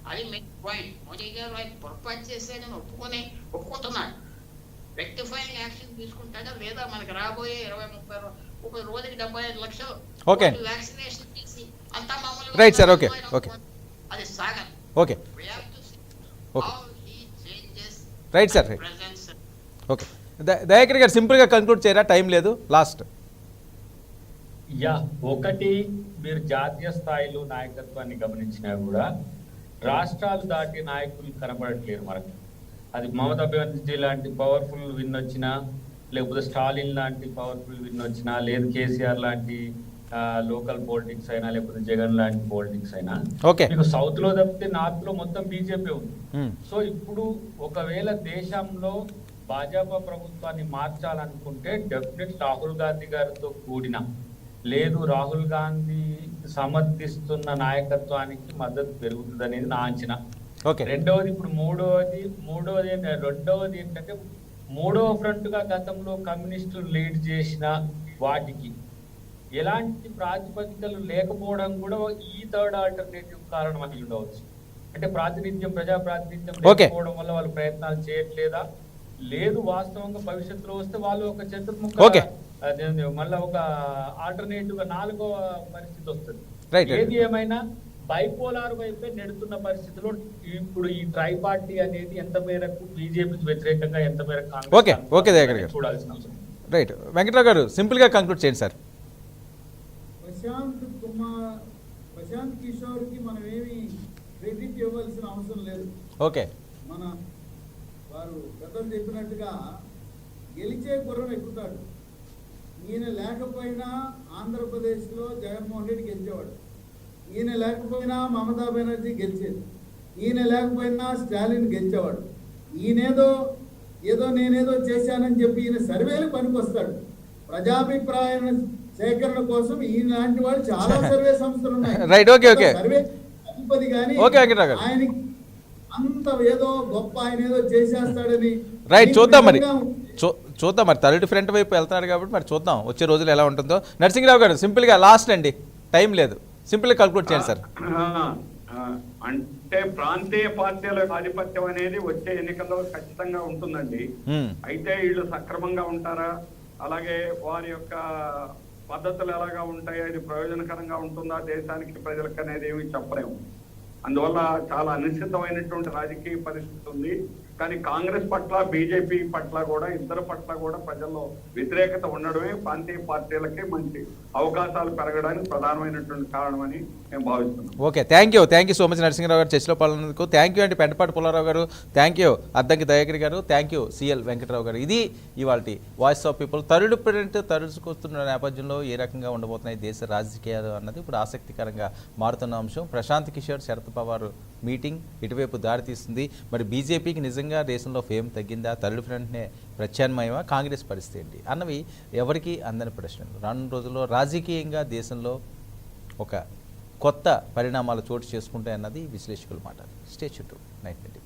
అది మెయిన్ పాయింట్. మోడీ గారు ఆయన పొరపాటు చేసేదని ఒప్పుకుంటున్నాడు. రెక్టిఫైయింగ్ యాక్షన్ తీసుకుంటాడా లేదా? మనకి రాబోయే 20-30 ఒక రోజుకి 75 లక్షలు Okay. వ్యాక్సినేషన్ చేసి అంతా మామూలుగా Right, sir. Okay. Okay. అది సాగదు. Okay. We have to see Okay. how he changes Right, sir. and presents. Okay. Dayakar గారు సింపుల్గా కంక్లూడ్ చేయరా, టైం లేదు, లాస్ట్. యా, ఒకటి మీరు జాతీయ స్థాయిలో నాయకత్వాన్ని గమనించినా కూడా రాష్ట్రాలు దాటి నాయకులు కనబడట్లేరు మనకు. అది మమతా బెనర్జీ లాంటి పవర్ఫుల్ విన్ వచ్చినా, లేకపోతే స్టాలిన్ లాంటి పవర్ఫుల్ విన్ వచ్చినా, లేదు కేసీఆర్ లాంటి లోకల్ పాలిటిక్స్ అయినా, లేకపోతే జగన్ లాంటి పాలిటిక్స్ అయినా, ఓకే. మీకు సౌత్ లో తప్పితే నార్త్ లో మొత్తం బీజేపీ ఉంది. Hmm. సో ఇప్పుడు ఒకవేళ దేశంలో భాజపా ప్రభుత్వాన్ని మార్చాలనుకుంటే డెఫినెట్ రాహుల్ గాంధీ గారితో కూడిన, లేదు రాహుల్ గాంధీ సమర్థిస్తున్న నాయకత్వానికి మద్దతు పెరుగుతుంది అనేది నా అంచనా. ఓకే. రెండవది, ఇప్పుడు రెండవది ఏంటంటే మూడవ ఫ్రంట్ గా గతంలో కమ్యూనిస్టులు లీడ్ చేసిన వాటికి ఎలాంటి ప్రాతిపదికలు లేకపోవడం కూడా ఈ థర్డ్ ఆల్టర్నేటివ్ కారణం అని ఉండవచ్చు. అంటే ప్రజా ప్రాతినిధ్యం Okay. లేకపోవడం వల్ల వాళ్ళు ప్రయత్నాలు చేయట్లేదా, లేదు వాస్తవంగా భవిష్యత్తులో వస్తే వాళ్ళు ఒక చతుర్ముఖ Okay. మళ్ళీ ఒక ఆల్టర్నేటివ్ గా 4వ పరిస్థితి వస్తుంది. Right. ఏది ఏమైనా బైపోలార్ వైపే నెడుతున్న పరిస్థితిలో ఇప్పుడు ఈ ట్రై పార్టీ అనేది ఎంత మేరకు బీజేపీకి వ్యతిరేకంగా, ఎంత మేరకు Okay. Okay, దయాకర్ గారు. చూడాల్సిన అవసరం. రైట్. వెంకట్రావు గారు సింపుల్గా కంక్లూడ్ చేయండి సార్. ప్రశాంత్ కిషోర్ కి మనం ఏమి క్రెడిట్ ఇవ్వాల్సిన అవసరం లేదు. ఓకే. మన వారు పెద్దలు చెప్పినట్టుగా గెలిచే గుర్రం ఎక్కుతాడు. ఈయన లేకపోయినా ఆంధ్రప్రదేశ్లో జగన్మోహన్ రెడ్డి గెలిచేవాడు, ఈయన లేకపోయినా మమతా బెనర్జీ గెలిచేది, ఈయన లేకపోయినా స్టాలిన్ గెలిచేవాడు. ఏదో నేనేదో చేశానని చెప్పి ఈయన సర్వేలు పనికొస్తాడు. ప్రజాభిప్రాయ సేకరణ కోసం ఈయనలాంటి వాళ్ళు చాలా సర్వే సంస్థలు ఉన్నాయి. రైట్. ఓకే. ఓకే. సర్వే అధిపతి కానీ ఓకే వెంకట్రావు గారు. ఆయనకి అంత ఏదో గొప్ప, ఆయన ఏదో చేసేస్తాడని. రైట్. చూద్దాం మరి, చూద్దాం మరి. థర్డ్ ఫ్రంట్ వైపు వెళ్తున్నాడు కాబట్టి మరి చూద్దాం వచ్చే రోజులు ఎలా ఉంటుందో. నరసింహరావు గారు సింపుల్గా లాస్ట్ అండి, టైం లేదు, సింపుల్గా కంక్లూడ్ చేయండి సార్. అంటే ప్రాంతీయ పార్టీల ఆధిపత్యం అనేది వచ్చే ఎన్నికల్లో ఖచ్చితంగా ఉంటుందండి. అయితే వీళ్ళు సక్రమంగా ఉంటారా, అలాగే వారి యొక్క పద్ధతులు ఎలాగా ఉంటాయి, అది ప్రయోజనకరంగా ఉంటుందా దేశానికి, ప్రజలకు అనేది ఏమి చెప్పలేము. అందువల్ల చాలా అనిశ్చితమైనటువంటి రాజకీయ పరిస్థితి ఉంది. కానీ కాంగ్రెస్ పట్ల, బీజేపీ పట్ల కూడా, ఇద్దరు పట్ల కూడా ప్రజల్లో వ్యతిరేకత ఉండడమే ప్రాంతీయ పార్టీలకి మంచి అవకాశాలు పెరగడానికి ప్రధానమైనటువంటి కారణమని మేము భావిస్తున్నాం. Okay. Thank you so much Narasimharao గారు చర్చలో పాల్గొన్నందుకు. థ్యాంక్ యూ అండి పెంటపాటి పుల్లారావు గారు, థ్యాంక్ యూ అద్దంకి దయాకర్ గారు, థ్యాంక్ యూ సిఎల్ వెంకటరావు గారు. ఇది ఇవాళ voice of people. Third front తరుచుకొస్తున్న నేపథ్యంలో ఏ రకంగా ఉండబోతున్నాయి దేశ రాజకీయాలు అన్నది ఇప్పుడు ఆసక్తికరంగా మారుతున్న అంశం. ప్రశాంత్ కిషోర్, శరద్ పవార్ మీటింగ్ ఇటువైపు దారితీస్తుంది. మరి బీజేపీకి నిజంగా దేశంలో ఫేమ్ తగ్గిందా, థర్డ్ ఫ్రంట్నే ప్రత్యామ్నాయమా, కాంగ్రెస్ పరిస్థితి ఏంటి అన్నవి ఎవరికీ అందని ప్రశ్నలు. రానున్న రోజుల్లో రాజకీయంగా దేశంలో ఒక కొత్త పరిణామాలు చోటు చేసుకుంటాయన్నది విశ్లేషకుల మాట. స్టే చుట్టూ 9:20.